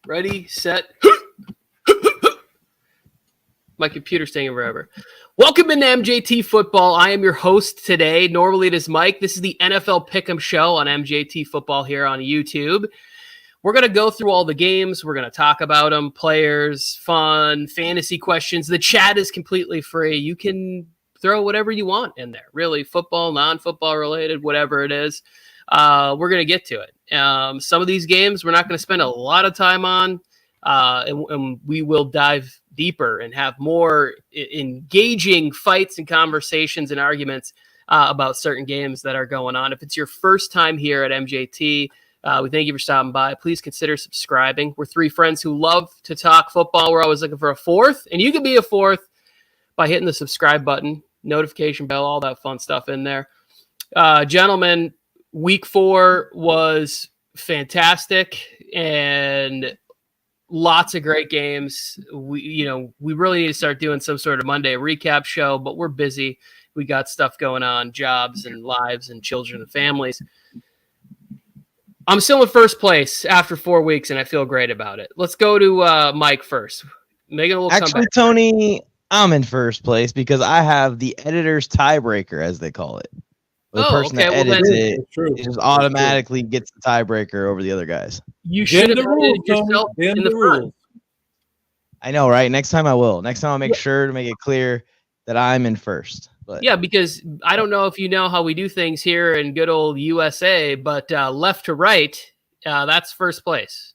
Ready, set. My computer's taking forever. Welcome into MJT Football. I am your host today. Normally it is Mike. This is the NFL Pick'em show on MJT Football here on YouTube. We're going to go through all the games. We're going to talk about them, players, fun, fantasy questions. The chat is completely free. You can throw whatever you want in there, really, football, non-football related, whatever it is. We're going to get to it. Some of these games we're not going to spend a lot of time on, and we will dive deeper and have more engaging fights and conversations and arguments about certain games that are going on. If it's your first time here at MJT, we thank you for stopping by. Please consider subscribing. We're three friends who love to talk football. We're always looking for a fourth, and you can be a fourth by hitting the subscribe button, notification bell, all that fun stuff in there. Gentlemen, week 4 was fantastic and lots of great games. We really need to start doing some sort of Monday recap show, but we're busy. We got stuff going on, jobs and lives and children and families. I'm still in first place after 4 weeks, and I feel great about it. Let's go to Mike first. Making a little Actually, comeback. Tony, I'm in first place because I have the editor's tiebreaker, as they call it. The person that edits it just automatically gets the tiebreaker over the other guys. You should have edited yourself in the front. I know, right? Next time I will. Next time I'll make sure to make it clear that I'm in first. But yeah, because I don't know if you know how we do things here in good old USA, but left to right, that's first place.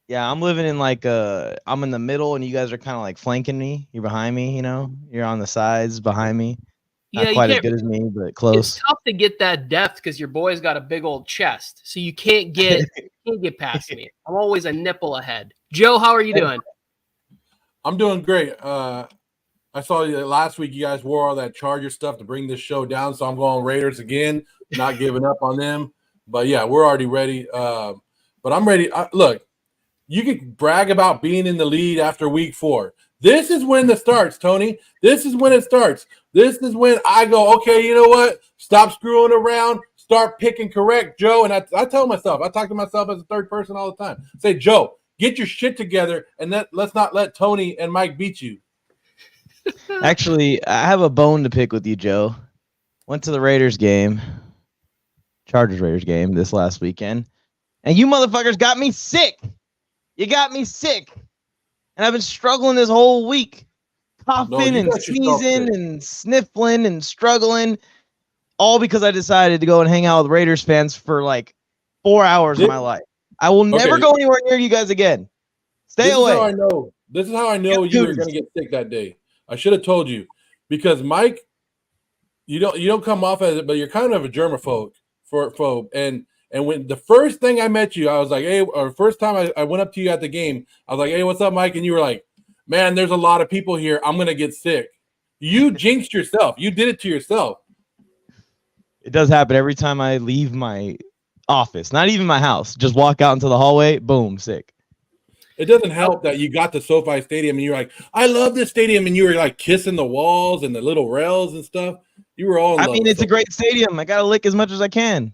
Yeah, I'm living in I'm in the middle, and you guys are kind of like flanking me. You're behind me, You're on the sides behind me. Not quite as good as me, but close. It's tough to get that depth because your boy's got a big old chest, so you can't get past me. I'm always a nipple ahead. Joe, how are you doing? I'm doing great. I saw you last week. You guys wore all that Charger stuff to bring this show down, so I'm going Raiders again. Not giving up on them, but yeah, we're already ready. But I'm ready. Look, you can brag about being in the lead after week 4. This is when it starts, Tony. This is when it starts. This is when I go, okay, you know what? Stop screwing around. Start picking correct, Joe. And I tell myself, I talk to myself as a third person all the time. Say, Joe, get your shit together, and let's not let Tony and Mike beat you. Actually, I have a bone to pick with you, Joe. Went to the Raiders game, Chargers-Raiders game this last weekend, and you motherfuckers got me sick. You got me sick. And I've been struggling this whole week, coughing and sneezing and sniffling and struggling, all because I decided to go and hang out with Raiders fans for like 4 hours of my life. I will never go anywhere near you guys again. Stay away. This is how I know you were going to get sick that day. I should have told you, because Mike, you don't come off as it, but you're kind of a germaphobe. And when the first thing I met you, I was like, hey, or first time I went up to you at the game, I was like, hey, what's up, Mike? And you were like, man, there's a lot of people here. I'm going to get sick. You jinxed yourself. You did it to yourself. It does happen every time I leave my office, not even my house. Just walk out into the hallway, boom, sick. It doesn't help that you got to SoFi Stadium and you're like, I love this stadium. And you were like kissing the walls and the little rails and stuff. You were all in love. I mean, it's a great stadium. I got to lick as much as I can.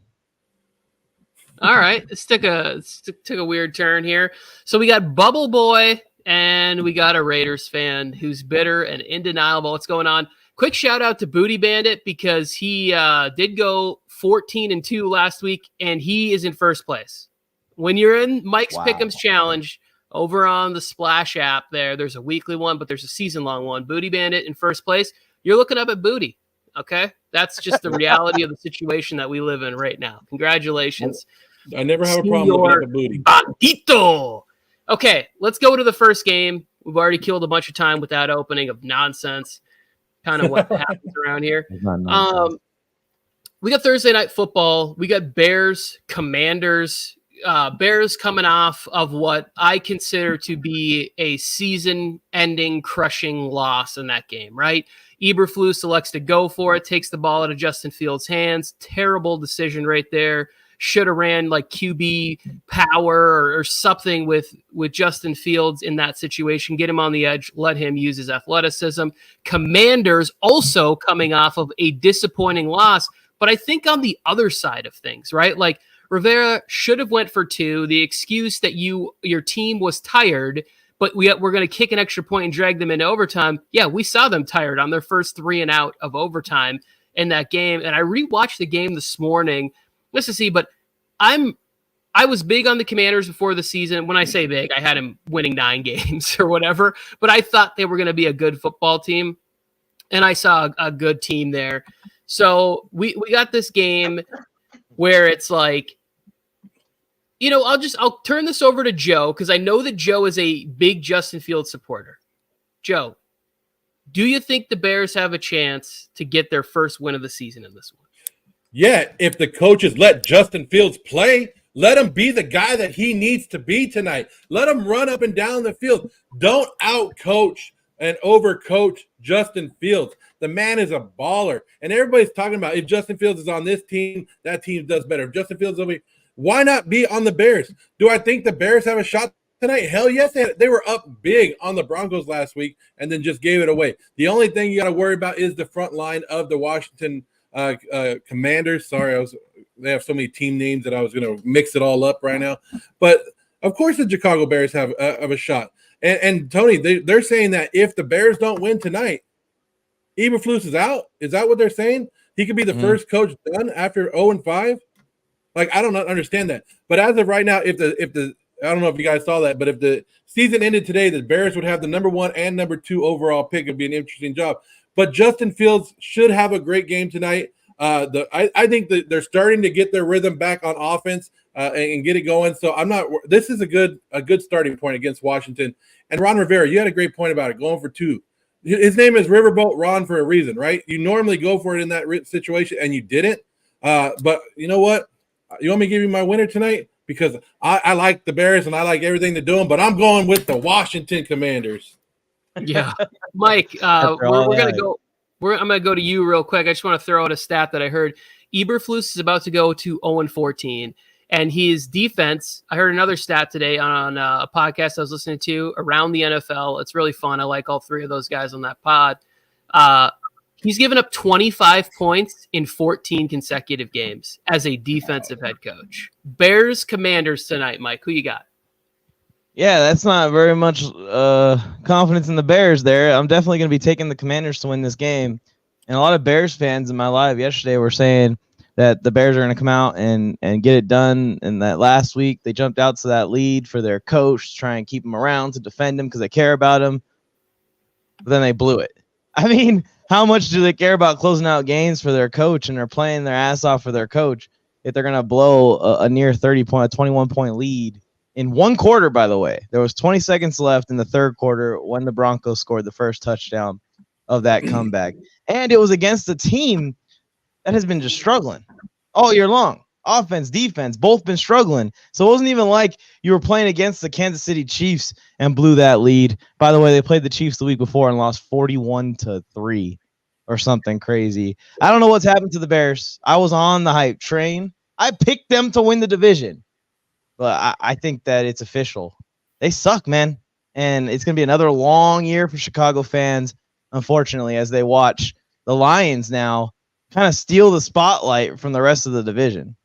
All right, this took a weird turn here. So we got Bubble Boy and we got a Raiders fan who's bitter and in denial about what's going on. Quick shout out to Booty Bandit because he did go 14-2 last week and he is in first place. When you're in Mike's Pick'ems Challenge over on the Splash app, there's a weekly one, but there's a season-long one. Booty Bandit in first place. You're looking up at Booty. Okay, that's just the reality of the situation that we live in right now. Congratulations. I never have a problem with the booty. Bandito. Okay, let's go to the first game. We've already killed a bunch of time with that opening of nonsense. Kind of what happens around here. We got Thursday Night Football. We got Bears, Commanders. Bears coming off of what I consider to be a season-ending crushing loss in that game, right? Eberflus elects to go for it, takes the ball out of Justin Fields' hands. Terrible decision right there. Should have ran like QB power or something with Justin Fields in that situation. Get him on the edge. Let him use his athleticism. Commanders also coming off of a disappointing loss. But I think on the other side of things, right? Like Rivera should have went for 2. The excuse that your team was tired, but we're going to kick an extra point and drag them into overtime. Yeah, we saw them tired on their first 3 and out of overtime in that game. And I rewatched the game this morning just to see, but I was big on the Commanders before the season. When I say big, I had him winning 9 games or whatever, but I thought they were going to be a good football team, and I saw a good team there. So we got this game where it's like, I'll turn this over to Joe because I know that Joe is a big Justin Fields supporter. Joe, do you think the Bears have a chance to get their first win of the season in this one? Yeah, if the coaches let Justin Fields play, let him be the guy that he needs to be tonight. Let him run up and down the field. Don't out-coach and overcoach Justin Fields. The man is a baller. And everybody's talking about if Justin Fields is on this team, that team does better. If Justin Fields is over here, why not be on the Bears? Do I think the Bears have a shot tonight? Hell yes. They were up big on the Broncos last week and then just gave it away. The only thing you got to worry about is the front line of the Washington Commanders. Sorry, they have so many team names that I was going to mix it all up right now. But, of course, the Chicago Bears have a shot. And Tony, they're saying that if the Bears don't win tonight, Eberflus is out. Is that what they're saying? He could be the first coach done after 0-5? Like, I don't understand that. But as of right now, if the I don't know if you guys saw that, but if the season ended today, the Bears would have the number 1 and number 2 overall pick. It'd be an interesting job. But Justin Fields should have a great game tonight. I think that they're starting to get their rhythm back on offense and get it going. So this is a good starting point against Washington. And Ron Rivera, you had a great point about it, going for 2. His name is Riverboat Ron for a reason, right? You normally go for it in that situation, and you didn't. But you know what? You want me to give you my winner tonight? Because I like the Bears and I like everything they're doing, but I'm going with the Washington Commanders. Yeah. Mike, we're going to go. I'm going to go to you real quick. I just want to throw out a stat that I heard. Eberflus is about to go to 0-14, and his defense, I heard another stat today on a podcast I was listening to around the NFL. It's really fun. I like all 3 of those guys on that pod. He's given up 25 points in 14 consecutive games as a defensive head coach. Bears Commanders tonight, Mike. Who you got? Yeah, that's not very much confidence in the Bears there. I'm definitely going to be taking the Commanders to win this game. And a lot of Bears fans in my live yesterday were saying that the Bears are going to come out and get it done. And that last week they jumped out to that lead for their coach to try and keep him around to defend him because they care about him. But then they blew it. I mean, how much do they care about closing out games for their coach, and they're playing their ass off for their coach if they're going to blow a near 21-point lead in one quarter, by the way? There was 20 seconds left in the third quarter when the Broncos scored the first touchdown of that comeback. And it was against a team that has been just struggling all year long. Offense, defense, both been struggling. So it wasn't even like you were playing against the Kansas City Chiefs and blew that lead. By the way, they played the Chiefs the week before and lost 41-3 or something crazy. I don't know what's happened to the Bears. I was on the hype train. I picked them to win the division. But I think that it's official. They suck, man. And it's going to be another long year for Chicago fans, unfortunately, as they watch the Lions now kind of steal the spotlight from the rest of the division.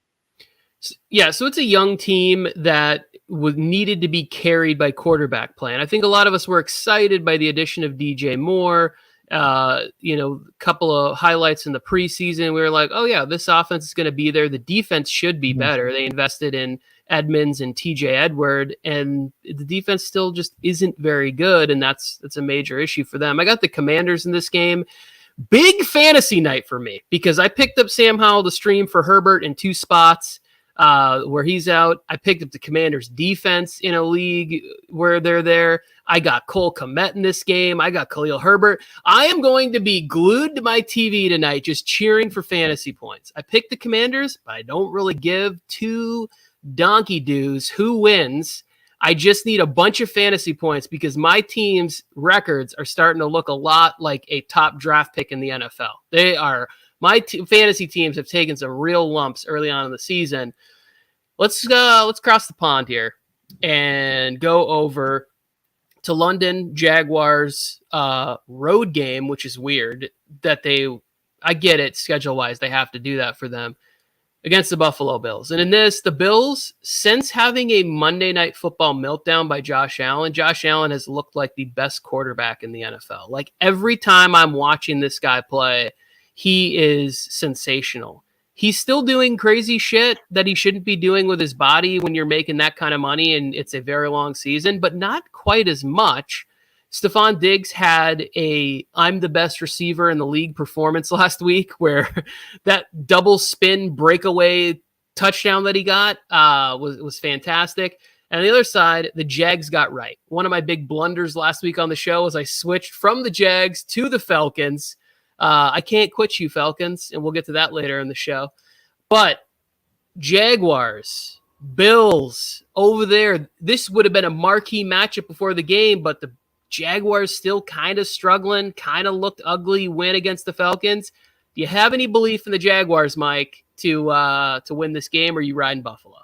Yeah, so it's a young team that needed to be carried by quarterback play. And I think a lot of us were excited by the addition of DJ Moore. A couple of highlights in the preseason. We were like, oh, yeah, this offense is going to be there. The defense should be better. They invested in Edmonds and TJ Edward, and the defense still just isn't very good, and that's a major issue for them. I got the Commanders in this game. Big fantasy night for me because I picked up Sam Howell to stream for Herbert in 2 spots. Where he's out. I picked up the Commanders defense in a league where they're there. I got Cole Kmet in this game. I got Khalil Herbert. I am going to be glued to my TV tonight just cheering for fantasy points. I picked the Commanders, but I don't really give 2 donkey doos who wins. I just need a bunch of fantasy points because my team's records are starting to look a lot like a top draft pick in the NFL. They are. My fantasy teams have taken some real lumps early on in the season. Let's cross the pond here and go over to London Jaguars road game, which is weird that I get it schedule-wise, they have to do that for them. against the Buffalo Bills. And in this, the Bills, since having a Monday Night Football meltdown by Josh Allen has looked like the best quarterback in the NFL. Like every time I'm watching this guy play, he is sensational. He's still doing crazy shit that he shouldn't be doing with his body when you're making that kind of money and it's a very long season, but not quite as much. Stephon Diggs had a I'm the best receiver in the league performance last week where that double spin breakaway touchdown that he got was fantastic. And on the other side, the Jags got right. One of my big blunders last week on the show was I switched from the Jags to the Falcons. I can't quit you, Falcons, and we'll get to that later in the show. But Jaguars, Bills over there, this would have been a marquee matchup before the game, but the Jaguars still kind of struggling, kind of looked ugly win against the Falcons. Do you have any belief in the Jaguars, Mike, to win this game, or are you riding Buffalo?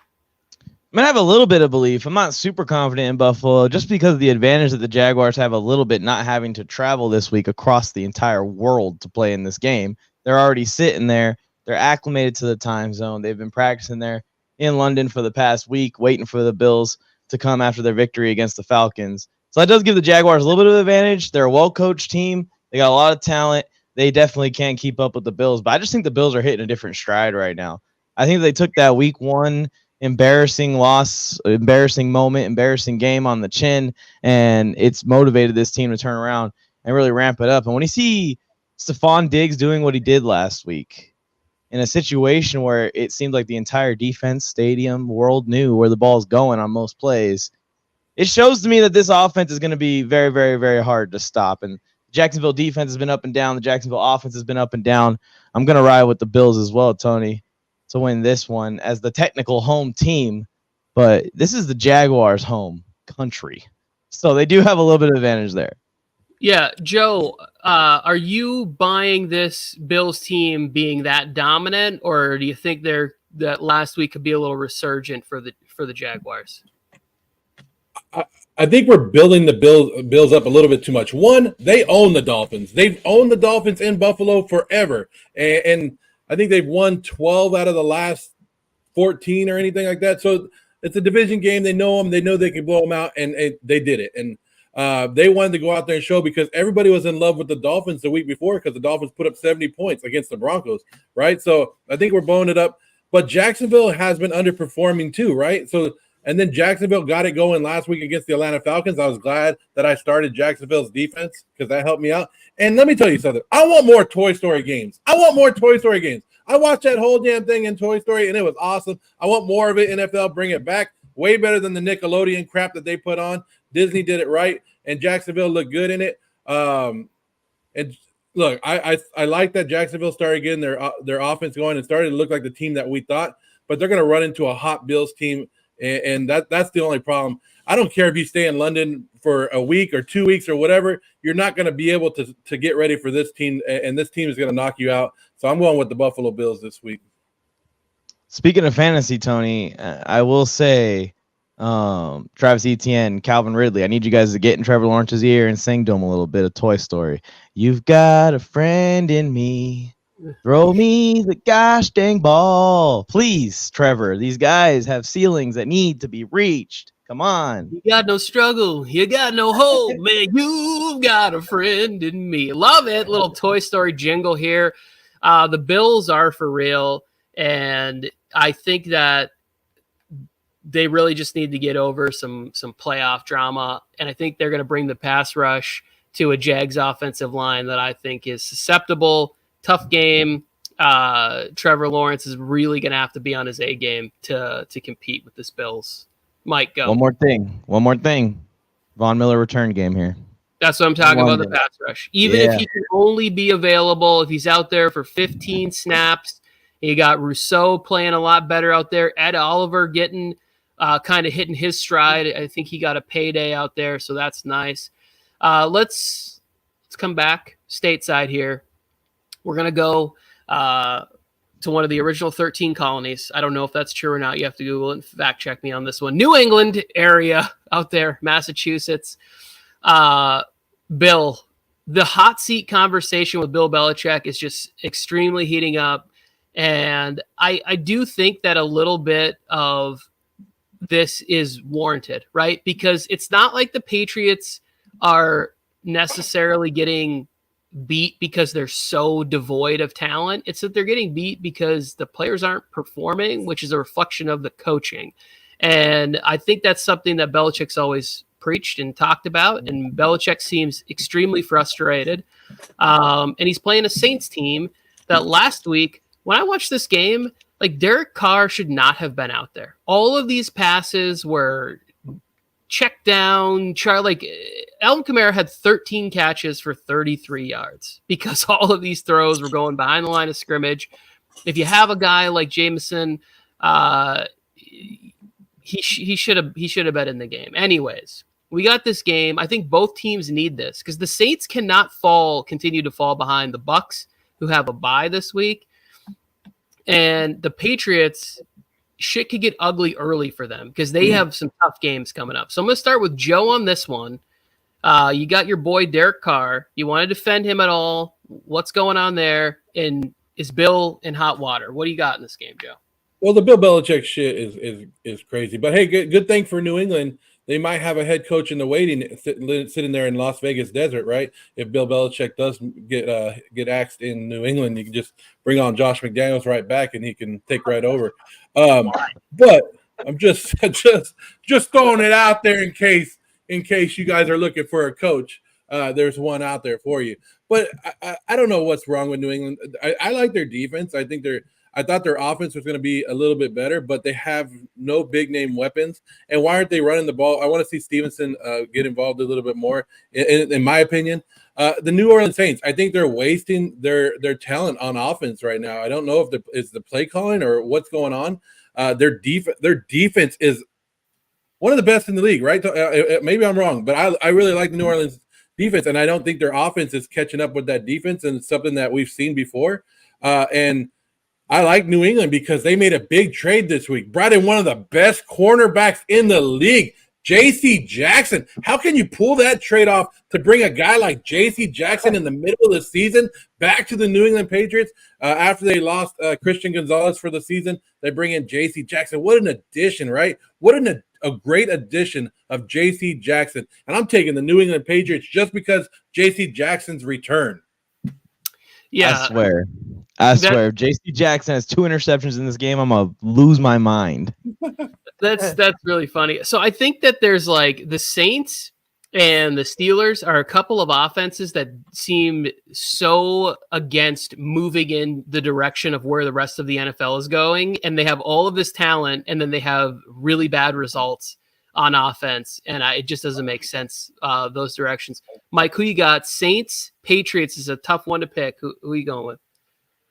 I'm going to have a little bit of belief. I'm not super confident in Buffalo just because of the advantage that the Jaguars have a little bit not having to travel this week across the entire world to play in this game. They're already sitting there. They're acclimated to the time zone. They've been practicing there in London for the past week, waiting for the Bills to come after their victory against the Falcons. So that does give the Jaguars a little bit of advantage. They're a well-coached team. They got a lot of talent. They definitely can't keep up with the Bills, but I just think the Bills are hitting a different stride right now. I think they took that week one embarrassing loss, embarrassing moment, embarrassing game on the chin, and it's motivated this team to turn around and really ramp it up. And when you see Stephon Diggs doing what he did last week in a situation where it seemed like the entire defense, stadium, world knew where the ball's going on most plays, it shows to me that this offense is going to be very, very, very hard to stop. And the Jacksonville defense has been up and down. The Jacksonville offense has been up and down. I'm going to ride with the Bills as well, Tony, to win this one as the technical home team. But this is the Jaguars' home country. So they do have a little bit of advantage there. Yeah, Joe, are you buying this Bills team being that dominant, or do you think that last week could be a little resurgent for the Jaguars? I think we're building the Bills up a little bit too much. One, they own the Dolphins. They've owned the Dolphins in Buffalo forever. And I think they've won 12 out of the last 14 or anything like that. So it's a division game. They know them. They know they can blow them out, and they did it. And they wanted to go out there and show because everybody was in love with the Dolphins the week before because the Dolphins put up 70 points against the Broncos, right? So I think we're blowing it up. But Jacksonville has been underperforming too, right? So and then Jacksonville got it going last week against the Atlanta Falcons. I was glad that I started Jacksonville's defense because that helped me out. And let me tell you something. I want more Toy Story games. I watched that whole damn thing in Toy Story, and it was awesome. I want more of it. NFL, bring it back. Way better than the Nickelodeon crap that they put on. Disney did it right, and Jacksonville looked good in it. And look, I like that Jacksonville started getting their offense going and started to look like the team that we thought, but they're going to run into a hot Bills team. And that's the only problem. I don't care if you stay in London for a week or 2 weeks or whatever. You're not going to be able to get ready for this team, and this team is going to knock you out. So I'm going with the Buffalo Bills this week. Speaking of fantasy, Tony, I will say Travis Etienne, Calvin Ridley, I need you guys to get in Trevor Lawrence's ear and sing to him a little bit of Toy Story. You've got a friend in me. Throw me the gosh dang ball. Please, Trevor. These guys have ceilings that need to be reached. Come on. You got no struggle. You got no hope, man. You've got a friend in me. Love it. Little Toy Story jingle here. The Bills are for real. And I think that they really just need to get over some playoff drama. And I think they're going to bring the pass rush to a Jags offensive line that I think is susceptible. Tough game. Trevor Lawrence is really going to have to be on his A game to compete with this Bills. Mike, go. One more thing. Von Miller return game here. That's what I'm talking about, the pass rush. Even if he can only be available, if he's out there for 15 snaps, you got Rousseau playing a lot better out there. Ed Oliver getting kind of hitting his stride. I think he got a payday out there, so that's nice. Let's come back stateside here. We're going to go to one of the original 13 colonies. I don't know if that's true or not. You have to Google it and fact check me on this one. New England area out there, Massachusetts. Bill, the hot seat conversation with Bill Belichick is just extremely heating up. And I do think that a little bit of this is warranted, right? Because it's not like the Patriots are necessarily getting beat because they're so devoid of talent. It's that they're getting beat because the players aren't performing, which is a reflection of the coaching. And I think that's something that Belichick's always preached and talked about. And Belichick seems extremely frustrated. And he's playing a Saints team that last week, when I watched this game, like Derek Carr should not have been out there. All of these passes were check down. Like Alvin Kamara had 13 catches for 33 yards because all of these throws were going behind the line of scrimmage. If you have a guy like Jameson, he should have been in the game. Anyways, we got this game. I think both teams need this because the Saints cannot continue to fall behind the Bucs, who have a bye this week. And the Patriots, shit could get ugly early for them because they have some tough games coming up. So I'm going to start with Joe on this one. You got your boy Derek Carr. You want to defend him at all? What's going on there? And is Bill in hot water? What do you got in this game, Joe? Well, the Bill Belichick shit is crazy. But hey, good thing for New England. They might have a head coach in the waiting, sitting there in Las Vegas desert, right? If Bill Belichick does get axed in New England, you can just bring on Josh McDaniels right back, and he can take right over. But I'm just throwing it out there in case you guys are looking for a coach. There's one out there for you. But I don't know what's wrong with New England. I like their defense. I thought their offense was going to be a little bit better, but they have no big name weapons. And why aren't they running the ball? I want to see Stevenson get involved a little bit more, in my opinion. The New Orleans Saints, I think they're wasting their talent on offense right now. I don't know if it's the play calling or what's going on. Their defense is one of the best in the league, right? Maybe I'm wrong, but I really like the New Orleans defense, and I don't think their offense is catching up with that defense, and it's something that we've seen before. And I like New England because they made a big trade this week. Brought in one of the best cornerbacks in the league, J.C. Jackson. How can you pull that trade off to bring a guy like J.C. Jackson in the middle of the season back to the New England Patriots after they lost Christian Gonzalez for the season? They bring in J.C. Jackson. What an addition, right? What a great addition of J.C. Jackson. And I'm taking the New England Patriots just because J.C. Jackson's return. Yeah, I swear, if J.C. Jackson has 2 interceptions in this game, I'm going to lose my mind. That's really funny. So I think that there's like the Saints and the Steelers are a couple of offenses that seem so against moving in the direction of where the rest of the NFL is going. And they have all of this talent, and then they have really bad results on offense. And it just doesn't make sense, those directions. Mike, who you got? Saints, Patriots is a tough one to pick. Who are you going with?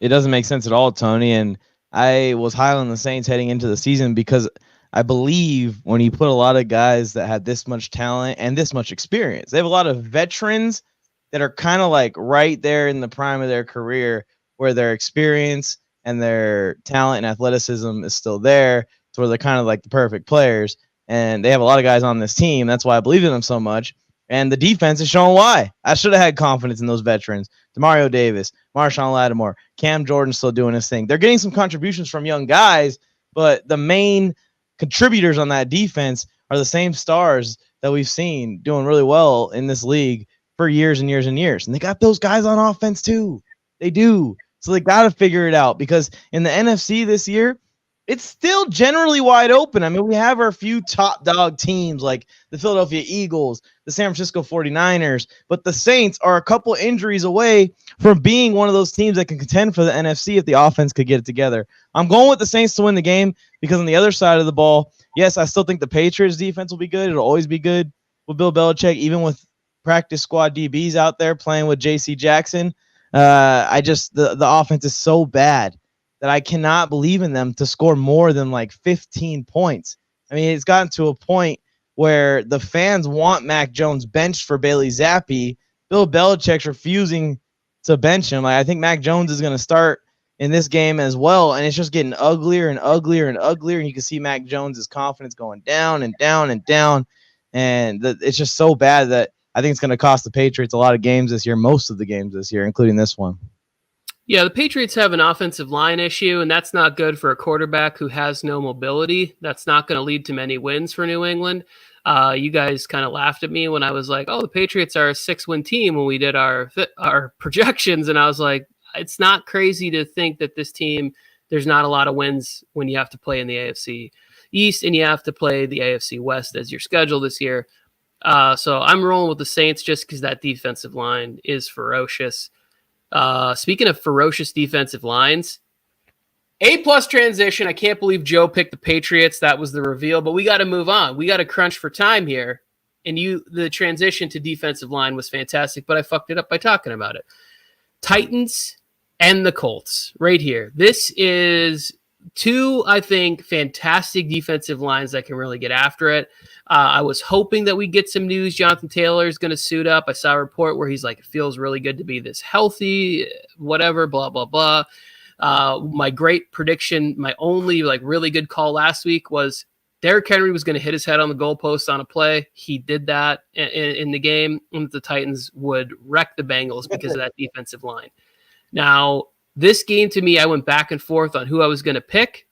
It doesn't make sense at all, Tony. And I was high on the Saints heading into the season because I believe when you put a lot of guys that have this much talent and this much experience, they have a lot of veterans that are kind of like right there in the prime of their career where their experience and their talent and athleticism is still there. So where they're kind of like the perfect players. And they have a lot of guys on this team. That's why I believe in them so much. And the defense is showing why. I should have had confidence in those veterans. Demario Davis, Marshawn Lattimore, Cam Jordan still doing his thing. They're getting some contributions from young guys, but the main contributors on that defense are the same stars that we've seen doing really well in this league for years and years and years. And they got those guys on offense too. They do. So they got to figure it out because in the NFC this year, it's still generally wide open. I mean, we have our few top dog teams like the Philadelphia Eagles, the San Francisco 49ers, but the Saints are a couple injuries away from being one of those teams that can contend for the NFC if the offense could get it together. I'm going with the Saints to win the game because on the other side of the ball, yes, I still think the Patriots defense will be good. It'll always be good with Bill Belichick, even with practice squad DBs out there playing with J.C. Jackson. The offense is so bad that I cannot believe in them to score more than like 15 points. I mean, it's gotten to a point where the fans want Mac Jones benched for Bailey Zappi. Bill Belichick's refusing to bench him. I think Mac Jones is going to start in this game as well, and it's just getting uglier and uglier and uglier, and you can see Mac Jones' confidence going down and down and down, and it's just so bad that I think it's going to cost the Patriots a lot of games this year, most of the games this year, including this one. Yeah, the Patriots have an offensive line issue, and that's not good for a quarterback who has no mobility. That's not going to lead to many wins for New England. You guys kind of laughed at me when I was like, "Oh, the Patriots are a 6-win team" when we did our projections, and I was like, "It's not crazy to think that this team there's not a lot of wins when you have to play in the AFC East and you have to play the AFC West as your schedule this year." So I'm rolling with the Saints just because that defensive line is ferocious. Speaking of ferocious defensive lines, A+ transition. I can't believe Joe picked the Patriots. That was the reveal, but we got to move on. We got to crunch for time here. And the transition to defensive line was fantastic, but I fucked it up by talking about it. Titans and the Colts right here. This is two, I think, fantastic defensive lines that can really get after it. I was hoping that we'd get some news. Jonathan Taylor is going to suit up. I saw a report where he's like, it feels really good to be this healthy, whatever, blah, blah, blah. My great prediction, my only like really good call last week was Derrick Henry was going to hit his head on the goalpost on a play. He did that in the game, and the Titans would wreck the Bengals because of that defensive line. Now, this game to me, I went back and forth on who I was going to pick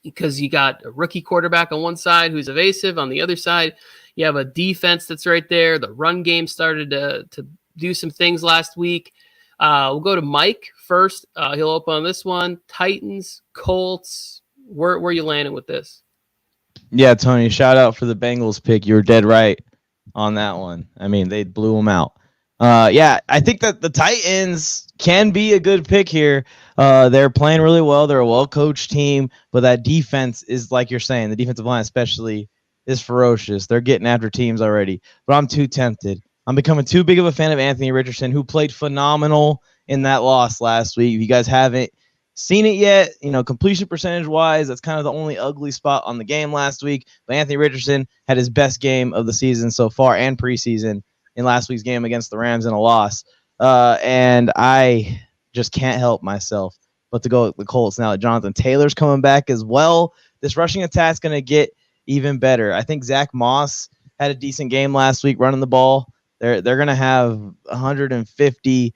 because you got a rookie quarterback on one side who's evasive. On the other side, you have a defense that's right there. The run game started to do some things last week. We'll go to Mike first. He'll open on this one. Titans, Colts. Where are you landing with this? Yeah, Tony, shout out for the Bengals pick. You were dead right on that one. I mean, they blew them out. Yeah, I think that the Titans can be a good pick here. They're playing really well. They're a well-coached team, but that defense is, like you're saying, the defensive line especially is ferocious. They're getting after teams already, but I'm too tempted. I'm becoming too big of a fan of Anthony Richardson, who played phenomenal in that loss last week. If you guys haven't seen it yet, completion percentage-wise, that's kind of the only ugly spot on the game last week, but Anthony Richardson had his best game of the season so far and preseason in last week's game against the Rams in a loss. And I just can't help myself but to go with the Colts. Now that Jonathan Taylor's coming back as well, this rushing attack's going to get even better. I think Zach Moss had a decent game last week running the ball. They're going to have 150,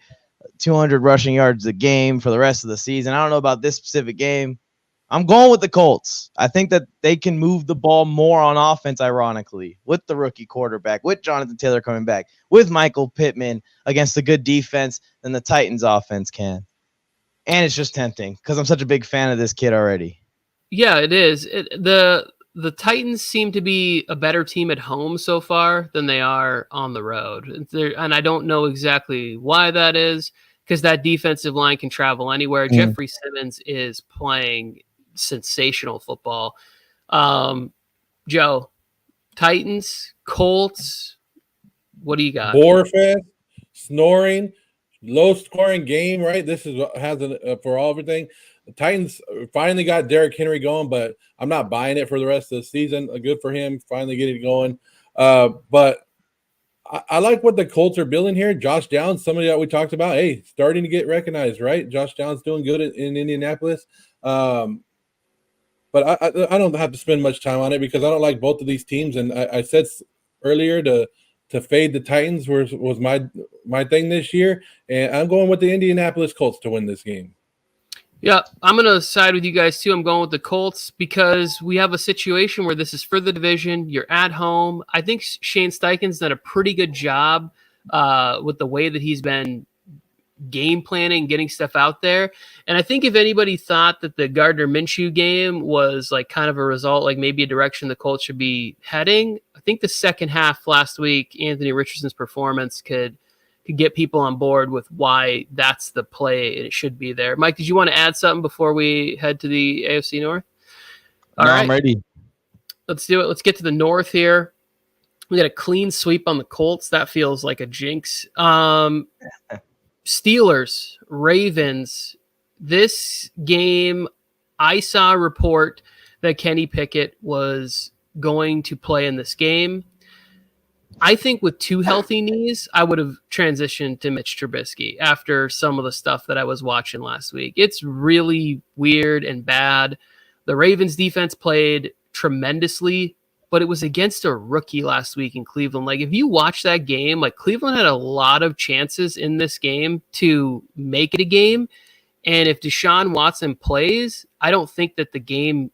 200 rushing yards a game for the rest of the season. I don't know about this specific game. I'm going with the Colts. I think that they can move the ball more on offense, ironically, with the rookie quarterback, with Jonathan Taylor coming back, with Michael Pittman against a good defense than the Titans offense can. And it's just tempting because I'm such a big fan of this kid already. Yeah, it is. The Titans seem to be a better team at home so far than they are on the road. And I don't know exactly why that is because that defensive line can travel anywhere. Jeffrey Simmons is playing sensational football. Joe, Titans, Colts, what do you got? Borefest, snoring, low-scoring game, right? This is what has for all everything. The Titans finally got Derrick Henry going, but I'm not buying it for the rest of the season. Good for him, finally getting it going. But I like what the Colts are building here. Josh Downs, somebody that we talked about, starting to get recognized, right? Josh Downs doing good in Indianapolis. But I don't have to spend much time on it because I don't like both of these teams. And I said earlier to fade the Titans was my thing this year. And I'm going with the Indianapolis Colts to win this game. Yeah, I'm going to side with you guys too. I'm going with the Colts because we have a situation where this is for the division. You're at home. I think Shane Steichen's done a pretty good job with the way that he's been game planning, getting stuff out there. And I think if anybody thought that the Gardner Minshew game was like kind of a result, like maybe a direction the Colts should be heading, I think the second half last week, Anthony Richardson's performance could get people on board with why that's the play and it should be there. Mike, did you want to add something before we head to the AFC North? All right. I'm ready. Let's do it. Let's get to the North here. We got a clean sweep on the Colts. That feels like a jinx. Steelers, Ravens. This game, I saw a report that Kenny Pickett was going to play in this game. I think with two healthy knees, I would have transitioned to Mitch Trubisky after some of the stuff that I was watching last week. It's really weird and bad. The Ravens defense played tremendously but it was against a rookie last week in Cleveland. Like, if you watch that game, like, Cleveland had a lot of chances in this game to make it a game. And if Deshaun Watson plays, I don't think that the game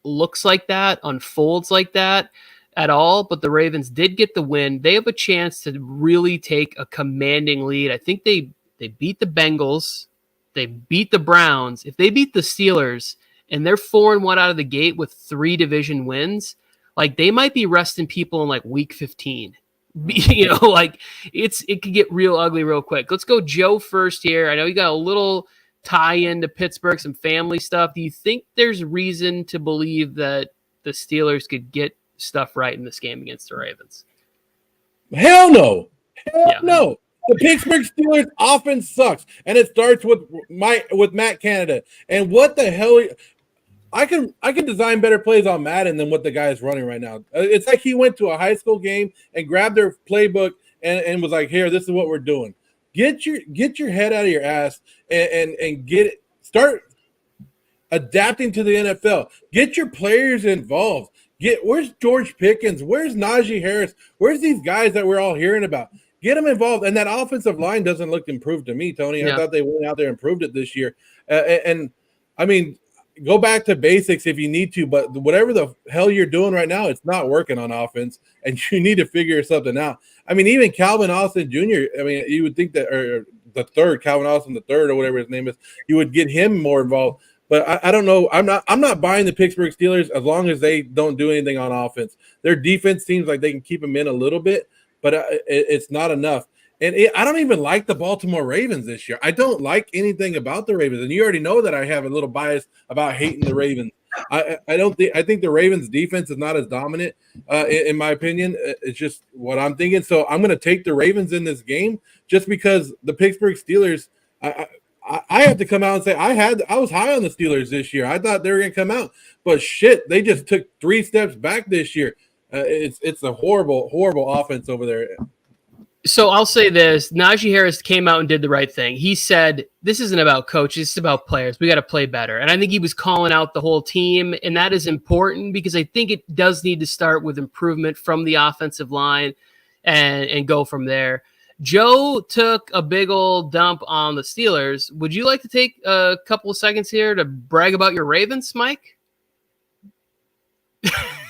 looks like that, unfolds like that at all. But the Ravens did get the win. They have a chance to really take a commanding lead. I think they beat the Bengals. They beat the Browns. If they beat the Steelers and they're 4-1 out of the gate with 3 division wins, like, they might be resting people in like week 15. You know, like, it could get real ugly real quick. Let's go Joe first here. I know you got a little tie into Pittsburgh, some family stuff. Do you think there's reason to believe that the Steelers could get stuff right in this game against the Ravens? Hell no. Hell no. The Pittsburgh Steelers offense sucks, and it starts with Matt Canada. And what the hell? I can design better plays on Madden than what the guy is running right now. It's like he went to a high school game and grabbed their playbook and was like, "Here, this is what we're doing." Get your head out of your ass and start adapting to the NFL. Get your players involved. Where's George Pickens? Where's Najee Harris? Where's these guys that we're all hearing about? Get them involved. And that offensive line doesn't look improved to me, Tony. Yeah. I thought they went out there and improved it this year. And I mean, go back to basics if you need to, but whatever the hell you're doing right now, it's not working on offense, and you need to figure something out. I mean, even Calvin Austin Jr., I mean, you would think that, or the third, Calvin Austin the third, or whatever his name is, you would get him more involved. But I don't know. I'm not buying the Pittsburgh Steelers as long as they don't do anything on offense. Their defense seems like they can keep them in a little bit, but it's not enough. And I don't even like the Baltimore Ravens this year. I don't like anything about the Ravens, and you already know that I have a little bias about hating the Ravens. I think the Ravens defense is not as dominant, in my opinion. It's just what I'm thinking. So I'm going to take the Ravens in this game just because the Pittsburgh Steelers. I have to come out and say I was high on the Steelers this year. I thought they were going to come out, but shit, they just took 3 steps back this year. It's a horrible offense over there. So I'll say this. Najee Harris came out and did the right thing. He said, this isn't about coaches, it's about players. We got to play better. And I think he was calling out the whole team, and that is important because I think it does need to start with improvement from the offensive line and go from there. Joe took a big old dump on the Steelers. Would you like to take a couple of seconds here to brag about your Ravens, Mike?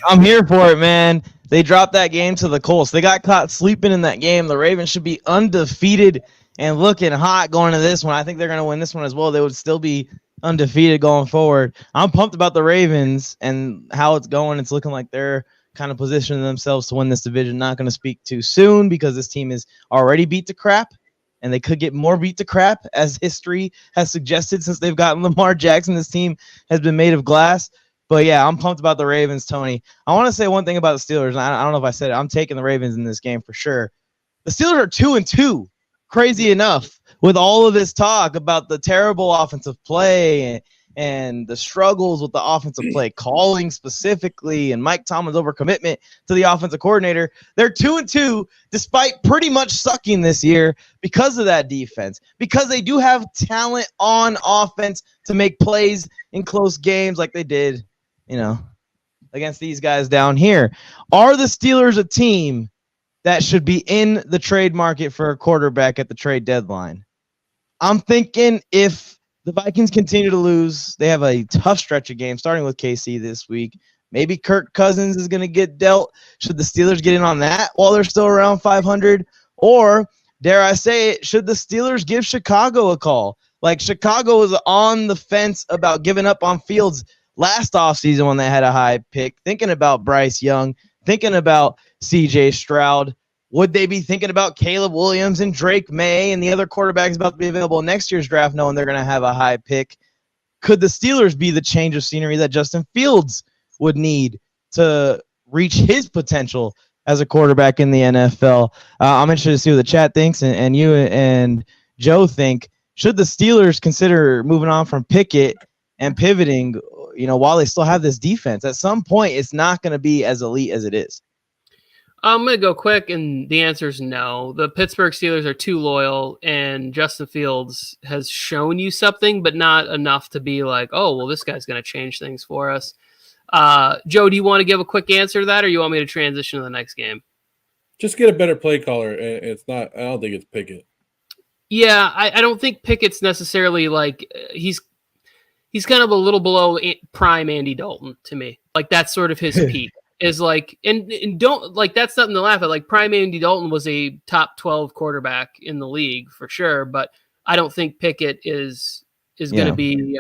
I'm here for it, man. They dropped that game to the Colts. They got caught sleeping in that game. The Ravens should be undefeated and looking hot going to this one. I think they're going to win this one as well. They would still be undefeated going forward. I'm pumped about the Ravens and how it's going. It's looking like they're kind of positioning themselves to win this division. Not going to speak too soon because this team is already beat to crap, and they could get more beat to crap, as history has suggested since they've gotten Lamar Jackson. This team has been made of glass. But, yeah, I'm pumped about the Ravens, Tony. I want to say one thing about the Steelers, and I don't know if I said it. I'm taking the Ravens in this game for sure. The Steelers are 2-2, crazy enough, with all of this talk about the terrible offensive play and the struggles with the offensive play calling specifically and Mike Tomlin's overcommitment to the offensive coordinator. They're 2-2 despite pretty much sucking this year because of that defense, because they do have talent on offense to make plays in close games like they did, against these guys down here. Are the Steelers a team that should be in the trade market for a quarterback at the trade deadline? I'm thinking if the Vikings continue to lose, they have a tough stretch of games, starting with KC this week. Maybe Kirk Cousins is going to get dealt. Should the Steelers get in on that while they're still around 500? Or, dare I say it, should the Steelers give Chicago a call? Like, Chicago was on the fence about giving up on Fields last offseason when they had a high pick, thinking about Bryce Young, thinking about C.J. Stroud. Would they be thinking about Caleb Williams and Drake May and the other quarterbacks about to be available in next year's draft, knowing they're going to have a high pick? Could the Steelers be the change of scenery that Justin Fields would need to reach his potential as a quarterback in the NFL? I'm interested to see what the chat thinks, and you and Joe think. Should the Steelers consider moving on from Pickett and pivoting, while they still have this defense? At some point, it's not going to be as elite as it is. I'm going to go quick, and the answer is no. The Pittsburgh Steelers are too loyal, and Justin Fields has shown you something, but not enough to be like, oh, well, this guy's going to change things for us. Joe, do you want to give a quick answer to that, or you want me to transition to the next game? Just get a better play caller. It's not. I don't think it's Pickett. Yeah, I don't think Pickett's necessarily like he's kind of a little below prime Andy Dalton to me. Like that's sort of his peak. Is like and don't like that's nothing to laugh at. Like prime Andy Dalton was a top 12 quarterback in the league for sure, but I don't think Pickett is going to be.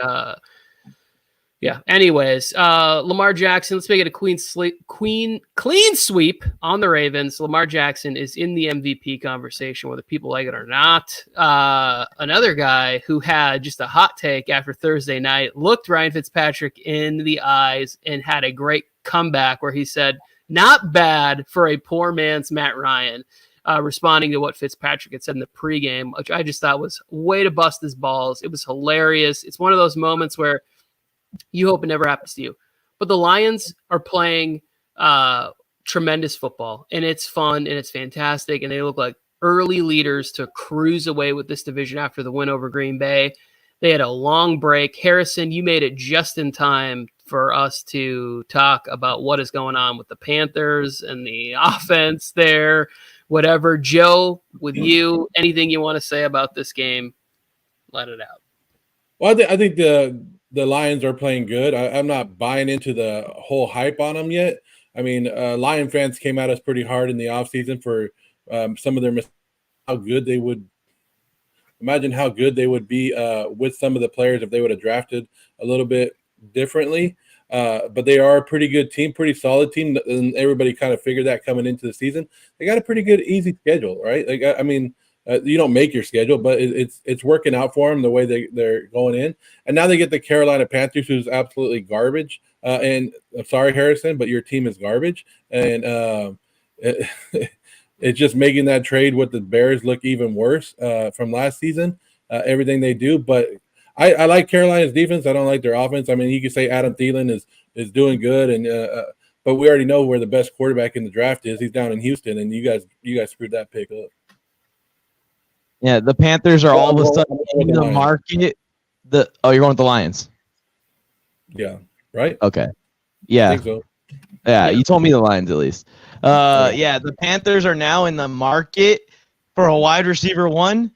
Yeah. Anyways, Lamar Jackson. Let's make it a clean sweep on the Ravens. Lamar Jackson is in the MVP conversation, whether people like it or not. Another guy who had just a hot take after Thursday night looked Ryan Fitzpatrick in the eyes and had a great comeback where he said, "Not bad for a poor man's Matt Ryan." Responding to what Fitzpatrick had said in the pregame, which I just thought was way to bust his balls. It was hilarious. It's one of those moments where you hope it never happens to you. But the Lions are playing tremendous football, and it's fun, and it's fantastic, and they look like early leaders to cruise away with this division after the win over Green Bay. They had a long break. Harrison, you made it just in time for us to talk about what is going on with the Panthers and the offense there, whatever. Joe, with you, anything you want to say about this game, let it out. Well, I think the Lions are playing good. I'm not buying into the whole hype on them yet. I mean, Lion fans came at us pretty hard in the offseason for some of their mistakes. How good they would be with some of the players if they would have drafted a little bit differently. But they are a pretty good team, pretty solid team, and everybody kind of figured that coming into the season. They got a pretty good, easy schedule, right? Like, I mean, you don't make your schedule, but it's working out for them the way they're going in. And now they get the Carolina Panthers, who's absolutely garbage. And I'm sorry, Harrison, but your team is garbage. And it's just making that trade with the Bears look even worse from last season, everything they do. But I like Carolina's defense. I don't like their offense. I mean, you could say Adam Thielen is doing good, and but we already know where the best quarterback in the draft is. He's down in Houston, and you guys screwed that pick up. Yeah, the Panthers are all of a sudden in the market. You're going with the Lions. Yeah. Right. Okay. Yeah. I think so. Yeah, you told me the Lions at least. Yeah, the Panthers are now in the market for a wide receiver one.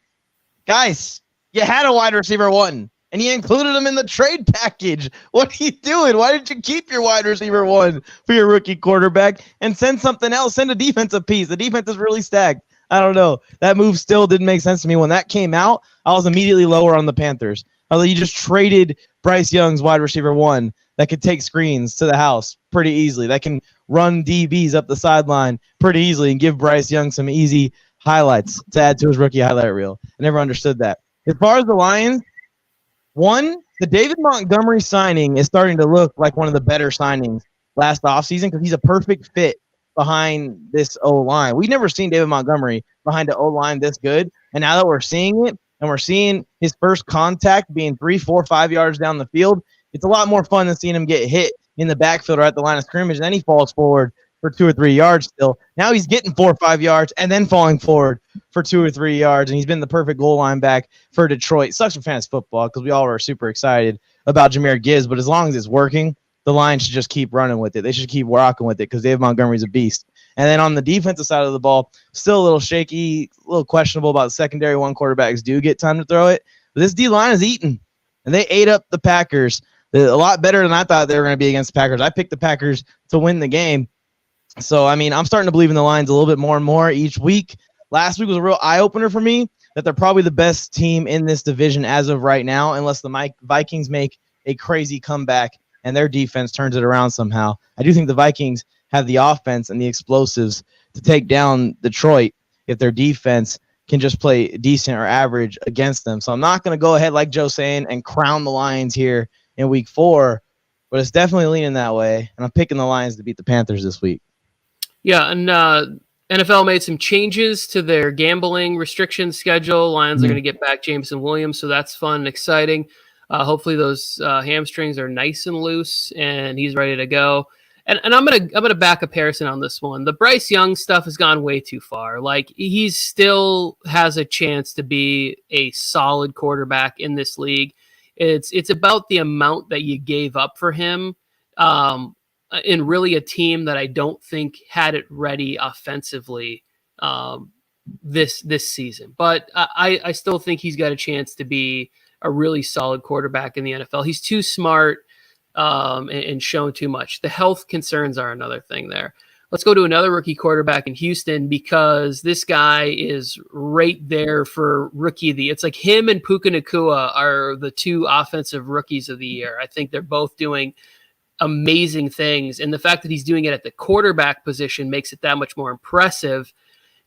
Guys, you had a wide receiver one, and you included him in the trade package. What are you doing? Why didn't you keep your wide receiver one for your rookie quarterback and send something else? Send a defensive piece. The defense is really stacked. I don't know. That move still didn't make sense to me. When that came out, I was immediately lower on the Panthers. Although you just traded Bryce Young's wide receiver one that could take screens to the house pretty easily, that can run DBs up the sideline pretty easily and give Bryce Young some easy highlights to add to his rookie highlight reel. I never understood that. As far as the Lions, one, the David Montgomery signing is starting to look like one of the better signings last offseason because he's a perfect fit behind this O-line. We've never seen David Montgomery behind an O-line this good, and now that we're seeing it, and we're seeing his first contact being 3, 4, 5 yards down the field, it's a lot more fun than seeing him get hit in the backfield or at the line of scrimmage, and then he falls forward for 2 or 3 yards still. Now he's getting 4 or 5 yards and then falling forward for 2 or 3 yards, and he's been the perfect goal line back for Detroit. It sucks for fantasy football because we all are super excited about Jahmyr Gibbs, but as long as it's working, the Lions should just keep running with it. They should keep rocking with it because David Montgomery's a beast. And then on the defensive side of the ball, still a little shaky, a little questionable about the secondary. One quarterbacks do get time to throw it. But this D-line is eating, and they ate up the Packers. They're a lot better than I thought they were going to be against the Packers. I picked the Packers to win the game. So, I mean, I'm starting to believe in the Lions a little bit more and more each week. Last week was a real eye-opener for me that they're probably the best team in this division as of right now, unless the Vikings make a crazy comeback and their defense turns it around somehow. I do think the Vikings have the offense and the explosives to take down Detroit if their defense can just play decent or average against them. So I'm not going to go ahead, like Joe's saying, and crown the Lions here in week 4, but it's definitely leaning that way, and I'm picking the Lions to beat the Panthers this week. Yeah, and NFL made some changes to their gambling restriction schedule. Lions are going to get back Jameson Williams, so that's fun and exciting. Hopefully those hamstrings are nice and loose, and he's ready to go. And I'm gonna back up Harrison on this one. The Bryce Young stuff has gone way too far. Like, he still has a chance to be a solid quarterback in this league. It's about the amount that you gave up for him. in really a team that I don't think had it ready offensively this season. But I still think he's got a chance to be a really solid quarterback in the NFL. He's too smart and shown too much. The health concerns are another thing there. Let's go to another rookie quarterback in Houston, because this guy is right there for rookie of the year. It's like him and Puka Nacua are the two offensive rookies of the year. I think they're both doing amazing things. And the fact that he's doing it at the quarterback position makes it that much more impressive.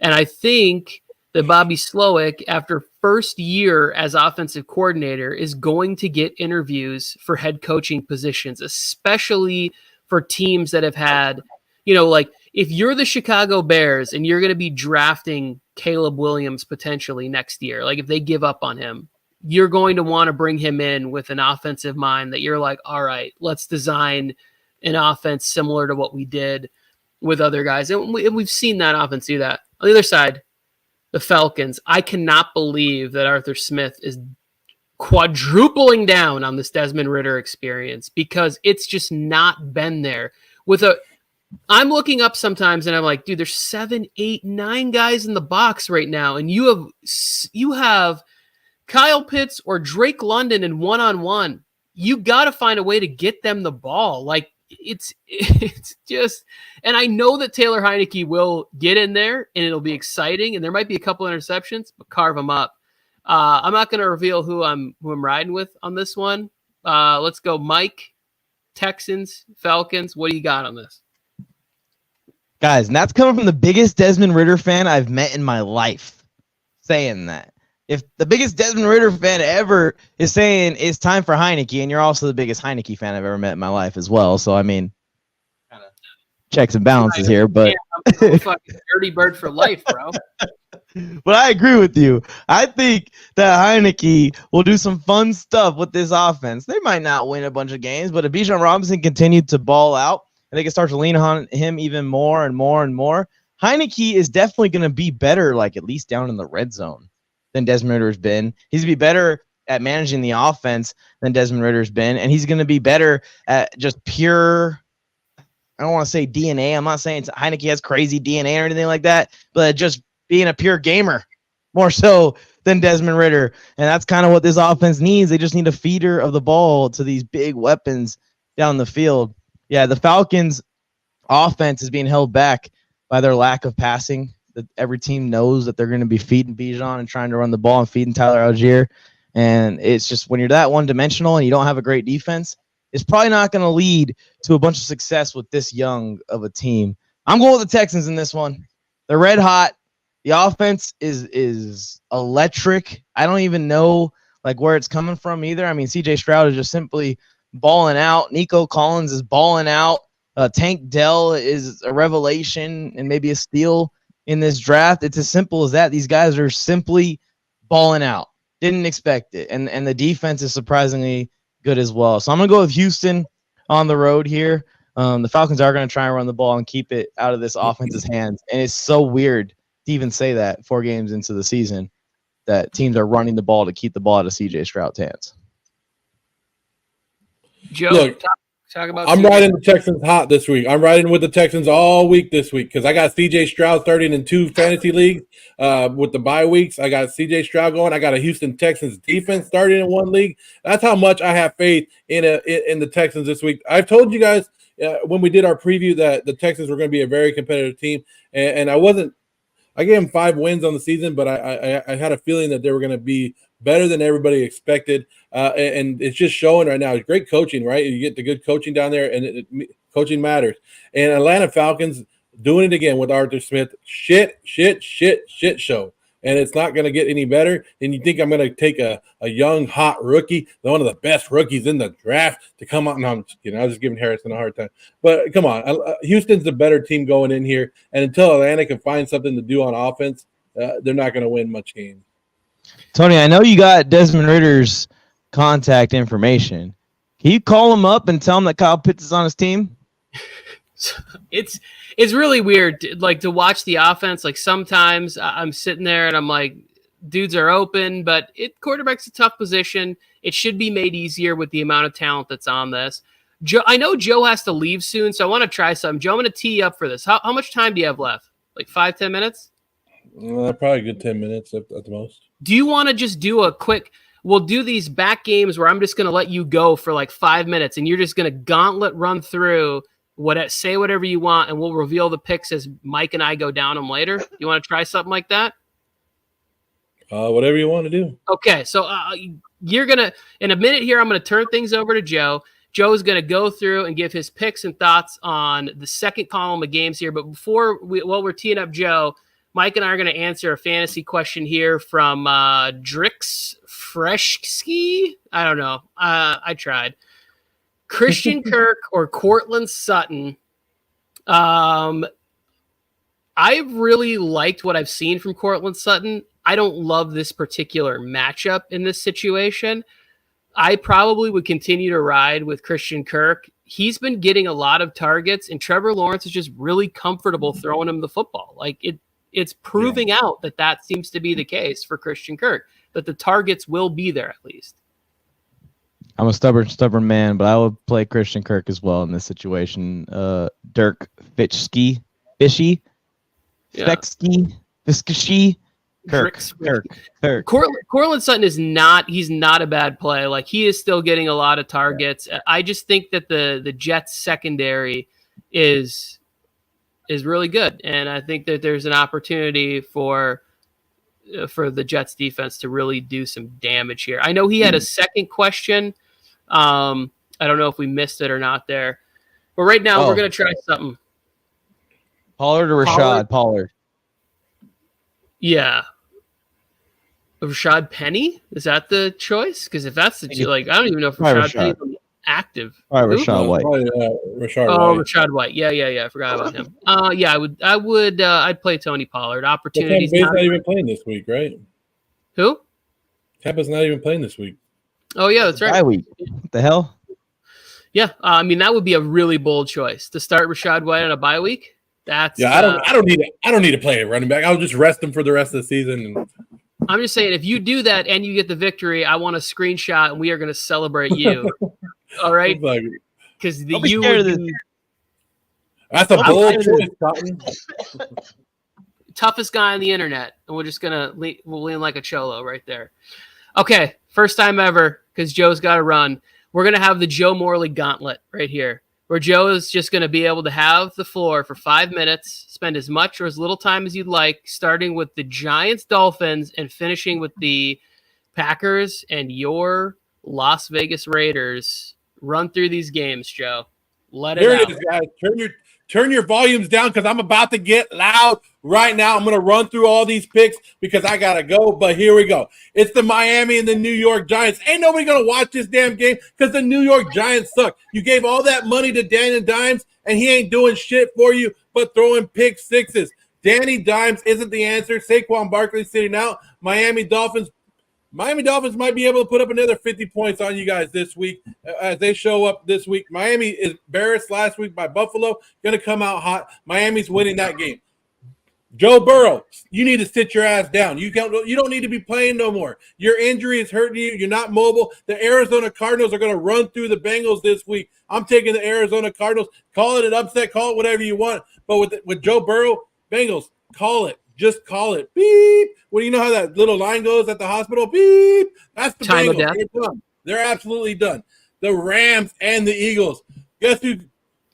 And I think that Bobby Slowick, after first year as offensive coordinator, is going to get interviews for head coaching positions, especially for teams that have had, like if you're the Chicago Bears and you're going to be drafting Caleb Williams potentially next year, like if they give up on him, you're going to want to bring him in with an offensive mind that you're like, all right, let's design an offense similar to what we did with other guys. And we've seen that offense do that. On the other side, the Falcons, I cannot believe that Arthur Smith is quadrupling down on this Desmond Ridder experience, because it's just not been there. I'm looking up sometimes and I'm like, dude, there's 7, 8, 9 guys in the box right now. And you have Kyle Pitts or Drake London in one-on-one. You got to find a way to get them the ball. Like it's just, and I know that Taylor Heineke will get in there and it'll be exciting. And there might be a couple interceptions, but carve them up. I'm not going to reveal who I'm riding with on this one. Let's go, Mike. Texans, Falcons. What do you got on this? Guys, and that's coming from the biggest Desmond Ridder fan I've met in my life, saying that. If the biggest Desmond Ridder fan ever is saying it's time for Heineke, and you're also the biggest Heineke fan I've ever met in my life as well, so I mean, kind of checks and balances here, but I'm a fucking dirty bird for life, bro. But I agree with you. I think that Heineke will do some fun stuff with this offense. They might not win a bunch of games, but if Bijan Robinson continued to ball out, and they can start to lean on him even more and more and more, Heineke is definitely going to be better, like at least down in the red zone, than Desmond Ridder's been. He's going to be better at managing the offense than Desmond Ridder's been, and he's going to be better at just pure, I don't want to say DNA. I'm not saying Heineke has crazy DNA or anything like that, but just being a pure gamer more so than Desmond Ridder. And that's kind of what this offense needs. They just need a feeder of the ball to these big weapons down the field. Yeah, the Falcons' offense is being held back by their lack of passing. That every team knows that they're going to be feeding Bijan and trying to run the ball and feeding Tyler Algier. And it's just when you're that one-dimensional and you don't have a great defense, it's probably not going to lead to a bunch of success with this young of a team. I'm going with the Texans in this one. They're red hot. The offense is electric. I don't even know like where it's coming from either. I mean, C.J. Stroud is just simply balling out. Nico Collins is balling out. Tank Dell is a revelation and maybe a steal in this draft. It's as simple as that. These guys are simply balling out. Didn't expect it. And the defense is surprisingly good as well. So I'm going to go with Houston on the road here. The Falcons are going to try and run the ball and keep it out of this offense's hands. And it's so weird to even say that 4 games into the season that teams are running the ball to keep the ball out of C.J. Stroud's hands. Joe, Look, talk about. I'm riding the Texans hot this week. I'm riding with the Texans all week this week because I got C.J. Stroud starting in 2 fantasy leagues with the bye weeks. I got C.J. Stroud going. I got a Houston Texans defense starting in 1 league. That's how much I have faith in the Texans this week. I've told you guys when we did our preview that the Texans were going to be a very competitive team, and I wasn't. I gave them 5 wins on the season, but I had a feeling that they were going to be better than everybody expected, and it's just showing right now. It's great coaching, right? You get the good coaching down there, and coaching matters. And Atlanta Falcons doing it again with Arthur Smith. Shit show. And it's not going to get any better. And you think I'm going to take a young, hot rookie, one of the best rookies in the draft, to come out? And I'm just giving Harrison a hard time. But come on, Houston's a better team going in here. And until Atlanta can find something to do on offense, they're not going to win much games. Tony, I know you got Desmond Ridder's contact information. Can you call him up and tell him that Kyle Pitts is on his team? It's really weird, like to watch the offense. Like sometimes I'm sitting there and I'm like, dudes are open, but quarterback's a tough position. It should be made easier with the amount of talent that's on this. Joe, I know Joe has to leave soon, so I want to try something. Joe, I'm going to tee you up for this. How much time do you have left? Like 5-10 minutes? Probably a good 10 minutes at the most. Do you want to just do a quick – we'll do these back games where I'm just going to let you go for like 5 minutes, and you're just going to gauntlet run through say whatever you want, and we'll reveal the picks as Mike and I go down them later. You want to try something like that? Whatever you want to do. Okay, so you're going to – in a minute here, I'm going to turn things over to Joe. Joe's going to go through and give his picks and thoughts on the second column of games here. But while we're teeing up Joe, Mike and I are going to answer a fantasy question here from Drix Freshski. I don't know. I tried. Christian Kirk or Cortland Sutton. I've really liked what I've seen from Cortland Sutton. I don't love this particular matchup in this situation. I probably would continue to ride with Christian Kirk. He's been getting a lot of targets, and Trevor Lawrence is just really comfortable throwing him the football. Like it's proving out that seems to be the case for Christian Kirk, that the targets will be there at least. I'm a stubborn man, but I would play Christian Kirk as well in this situation. Dirk Fitchski, Fishy, Feksky, Fiskashy, Kirk. Cortland Sutton is he's not a bad play. Like, he is still getting a lot of targets. I just think that the Jets secondary is really good, and I think that there's an opportunity for the Jets defense to really do some damage here. I know he had a second question. I don't know if we missed it or not there, but right now we're going to try something. Pollard or Rashad? Pollard. Yeah. Rashad Penny? Is that the choice? Because if that's the I don't even know if Rashad Penny's active. All right, Rashad White. Rashad White. Yeah. I forgot about him. I'd play Tony Pollard. Opportunities. Tampa's not even playing this week, right? Who? Tampa's not even playing this week. Oh yeah, that's right. Bye week. What the hell? Yeah, I mean, that would be a really bold choice to start Rashad White on a bye week. I don't need to play a running back. I'll just rest him for the rest of the season. I'm just saying, if you do that and you get the victory, I want a screenshot, and we are going to celebrate you. All right? Because that's a bold choice, Cotton. Toughest guy on the internet, and we're just gonna we'll lean like a cholo right there. Okay, first time ever, because Joe's got to run. We're gonna have the Joe Morley gauntlet right here, where Joe is just gonna be able to have the floor for 5 minutes, spend as much or as little time as you'd like, starting with the Giants, Dolphins, and finishing with the Packers and your Las Vegas Raiders. Run through these games, Joe. Let it out. Here it is, guys. Turn your volumes down, because I'm about to get loud right now. I'm going to run through all these picks because I got to go, but here we go. It's the Miami and the New York Giants. Ain't nobody going to watch this damn game because the New York Giants suck. You gave all that money to Danny Dimes, and he ain't doing shit for you but throwing pick sixes. Danny Dimes isn't the answer. Saquon Barkley sitting out. Miami Dolphins might be able to put up another 50 points on you guys this week as they show up this week. Miami is embarrassed last week by Buffalo. Going to come out hot. Miami's winning that game. Joe Burrow, you need to sit your ass down. You don't need to be playing no more. Your injury is hurting you. You're not mobile. The Arizona Cardinals are going to run through the Bengals this week. I'm taking the Arizona Cardinals. Call it an upset. Call it whatever you want. But with Joe Burrow, Bengals, call it. Just call it. Beep. Well, you know how that little line goes at the hospital? Beep. That's the Time Bengals. They're done. They're absolutely done. The Rams and the Eagles. Guess who?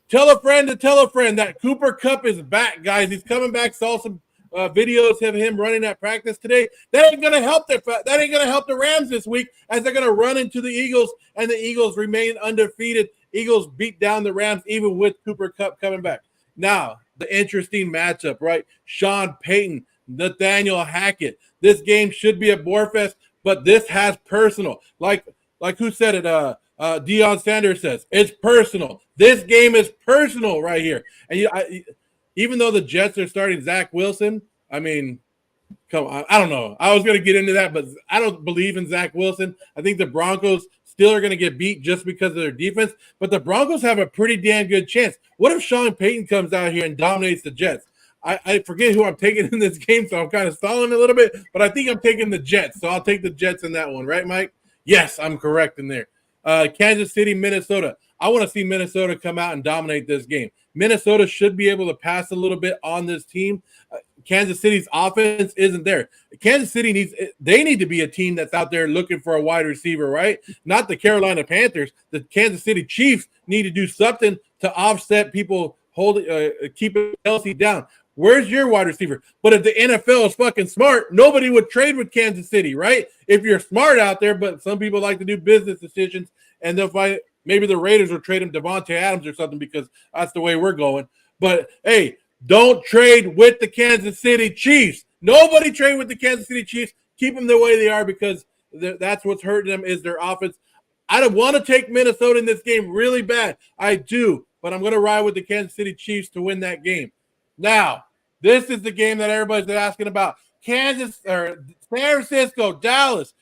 Tell a friend to tell a friend that Cooper Kupp is back, guys. He's coming back. Saw some videos of him running at practice today. That ain't gonna help the Rams this week, as they're gonna run into the Eagles, and the Eagles remain undefeated. Eagles beat down the Rams even with Cooper Kupp coming back. Now, the interesting matchup, right? Sean Payton, Nathaniel Hackett. This game should be a bore fest, but this has personal. Like who said it? Deion Sanders says it's personal. This game is personal right here. And even though the Jets are starting Zach Wilson, I mean, come on. I don't know. I was going to get into that, but I don't believe in Zach Wilson. I think the Broncos still are going to get beat just because of their defense, but the Broncos have a pretty damn good chance. What if Sean Payton comes out here and dominates the Jets? I forget who I'm taking in this game, so I'm kind of stalling a little bit, but I think I'm taking the Jets, so I'll take the Jets in that one. Right, Mike? Yes, I'm correct in there. Kansas City, Minnesota. I want to see Minnesota come out and dominate this game. Minnesota should be able to pass a little bit on this team. Kansas City's offense isn't there. Kansas City they need to be a team that's out there looking for a wide receiver, right? Not the Carolina Panthers. The Kansas City Chiefs need to do something to offset people keeping Kelsey down. Where's your wide receiver? But if the NFL is fucking smart, nobody would trade with Kansas City, right? If you're smart out there, but some people like to do business decisions, and they'll find maybe the Raiders will trade him Devontae Adams or something because that's the way we're going. But, hey, don't trade with the Kansas City Chiefs. Nobody trade with the Kansas City Chiefs. Keep them the way they are because that's what's hurting them is their offense. I don't want to take Minnesota in this game really bad. I do, but I'm going to ride with the Kansas City Chiefs to win that game. Now, this is the game that everybody's been asking about. San Francisco, Dallas.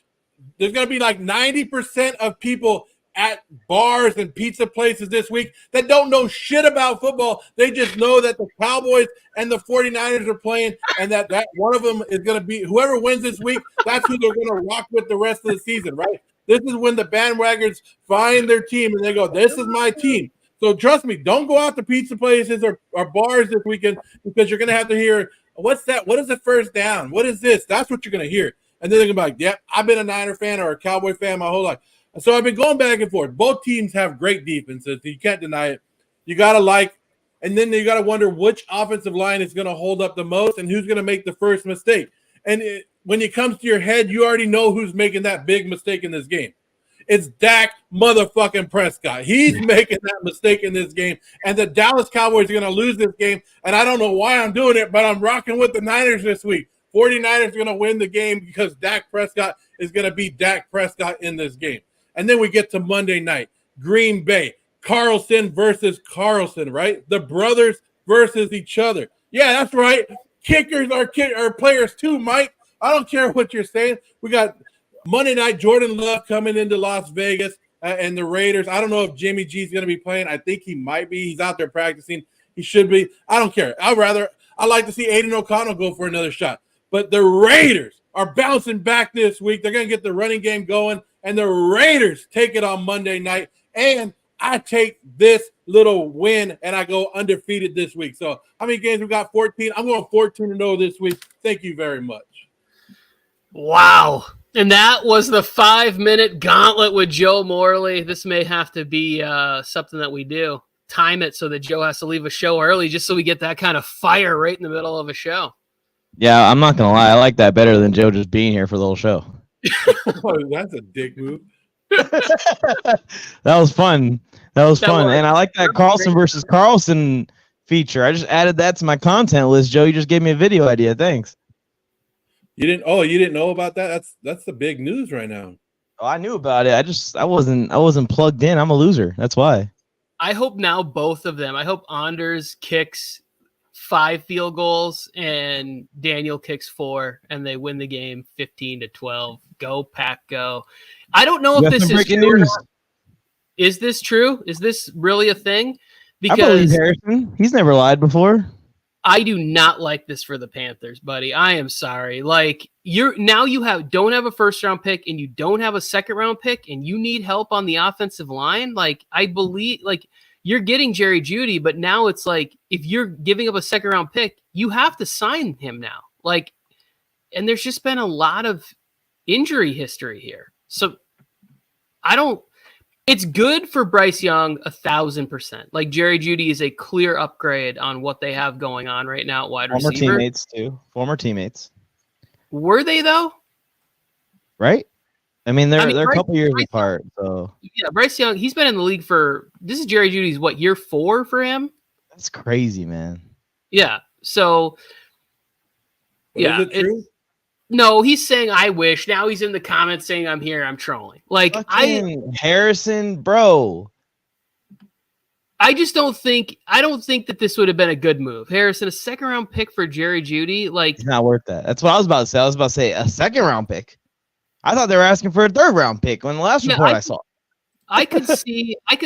There's going to be like 90% of people at bars and pizza places this week that don't know shit about football. They just know that the Cowboys and the 49ers are playing and that one of them is going to be – whoever wins this week, that's who they're going to rock with the rest of the season, right? This is when the bandwagons find their team and they go, this is my team. So trust me, don't go out to pizza places or bars this weekend because you're going to have to hear, what's that? What is the first down? What is this? That's what you're going to hear. And then they're going to be like, yep, I've been a Niner fan or a Cowboy fan my whole life. So I've been going back and forth. Both teams have great defenses. You can't deny it. You got to and then you got to wonder which offensive line is going to hold up the most and who's going to make the first mistake. And when it comes to your head, you already know who's making that big mistake in this game. It's Dak motherfucking Prescott. He's making that mistake in this game. And the Dallas Cowboys are going to lose this game. And I don't know why I'm doing it, but I'm rocking with the Niners this week. 49ers are going to win the game because Dak Prescott is going to be Dak Prescott in this game. And then we get to Monday night. Green Bay. Carlson versus Carlson, right? The brothers versus each other. Yeah, that's right. Kickers are players too, Mike. I don't care what you're saying. We got Monday night, Jordan Love coming into Las Vegas and the Raiders. I don't know if Jimmy G's going to be playing. I think he might be. He's out there practicing. He should be. I don't care. I'd like to see Aiden O'Connell go for another shot. But the Raiders are bouncing back this week. They're going to get the running game going, and the Raiders take it on Monday night. And I take this little win, and I go undefeated this week. So how many games we got? 14. I'm going 14-0 this week. Thank you very much. Wow. And that was the 5-minute gauntlet with Joe Morley. This may have to be something that we do. Time it so that Joe has to leave a show early just so we get that kind of fire right in the middle of a show. Yeah, I'm not going to lie. I like that better than Joe just being here for the whole show. Oh, that's a dick move. That was fun. And I like that Carlson versus Carlson feature. I just added that to my content list. Joe, you just gave me a video idea. Thanks. You didn't know about that? That's the big news right now. Oh, I knew about it. I wasn't plugged in. I'm a loser. That's why. I hope now both of them. I hope Anders kicks 5 field goals and Daniel kicks 4 and they win the game 15-12. Go Pack, go. I don't know if this is true. Is this true? Is this really a thing? Because I believe Harrison. He's never lied before. I do not like this for the Panthers, buddy. I am sorry. Like you don't have a first round pick and you don't have a second round pick and you need help on the offensive line. Like I believe like you're getting Jerry Jeudy, but now it's like if you're giving up a second round pick, you have to sign him now. Like, and there's just been a lot of injury history here. So it's good for Bryce Young 1,000%. Like Jerry Jeudy is a clear upgrade on what they have going on right now at wide receiver. Former teammates. Were they though? Right? I mean, they're a couple years apart. So yeah, Bryce Young, he's been in the league this is Jerry Judy's year 4 for him? That's crazy, man. Yeah. So yeah, is it true? No, he's saying I wish. Now he's in the comments saying I'm here. I'm trolling. Like Harrison, bro. I don't think that this would have been a good move. Harrison, a second round pick for Jerry Jeudy, like it's not worth that. That's what I was about to say. I was about to say a second round pick. I thought they were asking for a third round pick when the last report I saw. I could see like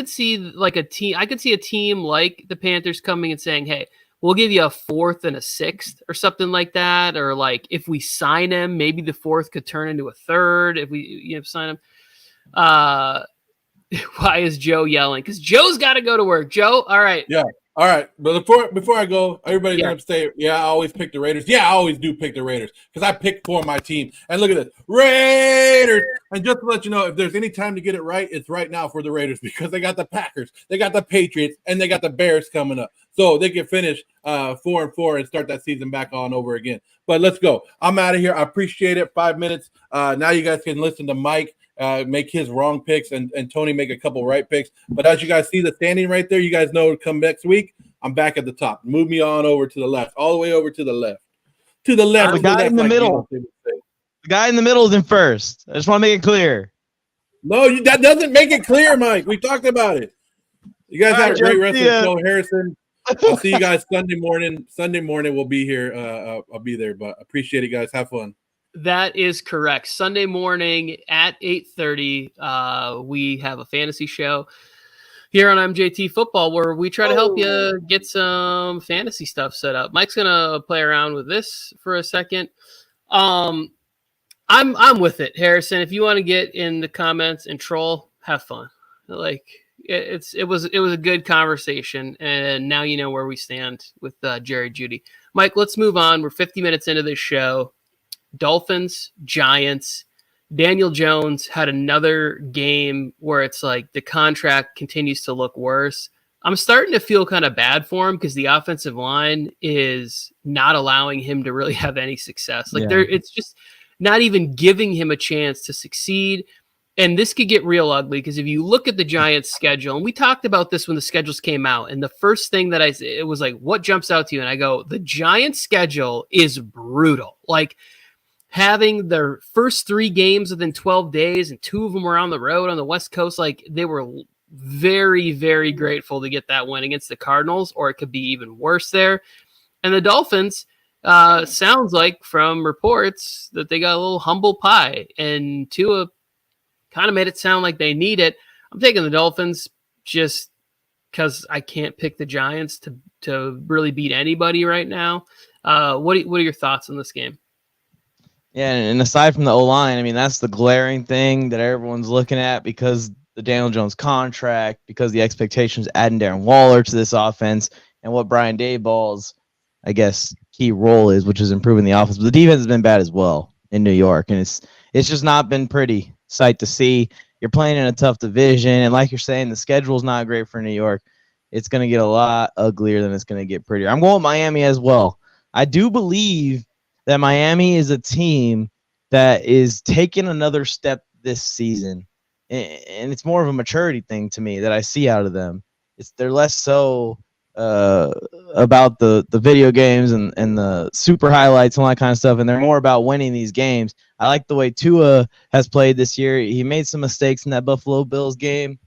a team. I could see a team like the Panthers coming and saying, "Hey, we'll give you a 4th and a 6th or something like that." Or like if we sign him, maybe the 4th could turn into a 3rd if we sign him. Why is Joe yelling? Because Joe's got to go to work. Joe, all right. Yeah. All right. But before I go, everybody's going to say, yeah, I always pick the Raiders. Yeah, I always do pick the Raiders because I picked for my team. And look at this. Raiders. And just to let you know, if there's any time to get it right, it's right now for the Raiders because they got the Packers, they got the Patriots, and they got the Bears coming up. So they can finish 4-4 and start that season back on over again. But let's go. I'm out of here. I appreciate it. 5 minutes. Now you guys can listen to Mike make his wrong picks and Tony make a couple right picks. But as you guys see the standing right there, you guys know to come next week. I'm back at the top. Move me on over to the left, all the way over to the left. To the left. The guy in the middle. The guy in the middle is in first. I just want to make it clear. No, that doesn't make it clear, Mike. We talked about it. You guys have a great rest of the show, Harrison. I'll see you guys Sunday morning. Sunday morning we'll be here. I'll be there, but appreciate it, guys. Have fun. That is correct. Sunday morning at 8:30, we have a fantasy show here on MJT Football where we try to help you get some fantasy stuff set up. Mike's gonna play around with this for a second. I'm with it, Harrison. If you want to get in the comments and troll, have fun. Like it was a good conversation, and now you know where we stand with Jerry Jeudy. Mike, let's move on. We're 50 minutes into this show. Dolphins, Giants. Daniel Jones had another game where it's like the contract continues to look worse. I'm starting to feel kind of bad for him because the offensive line is not allowing him to really have any success. Like it's just not even giving him a chance to succeed. And this could get real ugly because if you look at the Giants' schedule, and we talked about this when the schedules came out, and the first thing that it was like, what jumps out to you? And I go, the Giants' schedule is brutal. Like, having their first 3 games within 12 days and 2 of them were on the road on the West Coast, like they were very, very grateful to get that win against the Cardinals, or it could be even worse there. And the Dolphins, sounds like from reports that they got a little humble pie, and Tua kind of made it sound like they need it. I'm taking the Dolphins just because I can't pick the Giants to really beat anybody right now. What are your thoughts on this game? Yeah, and aside from the O-line, I mean, that's the glaring thing that everyone's looking at because the Daniel Jones contract, because the expectations adding Darren Waller to this offense, and what Brian Daboll's, I guess, key role is, which is improving the offense. But the defense has been bad as well in New York, and it's just not been pretty sight to see. You're playing in a tough division, and like you're saying, the schedule's not great for New York. It's going to get a lot uglier than it's going to get prettier. I'm going with Miami as well. I do believe that Miami is a team that is taking another step this season, and it's more of a maturity thing to me that I see out of them. They're less so about the video games and the super highlights and all that kind of stuff, and they're more about winning these games. I like the way Tua has played this year. He made some mistakes in that Buffalo Bills game,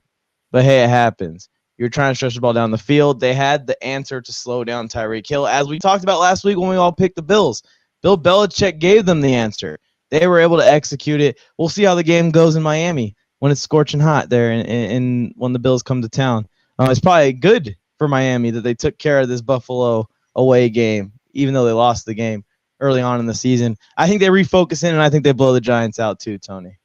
but hey, it happens. You're trying to stretch the ball down the field. They had the answer to slow down Tyreek Hill, as we talked about last week when we all picked the Bills. Bill Belichick gave them the answer. They were able to execute it. We'll see how the game goes in Miami when it's scorching hot there and when the Bills come to town. It's probably good for Miami that they took care of this Buffalo away game, even though they lost the game early on in the season. I think they refocus in, and I think they blow the Giants out too, Tony.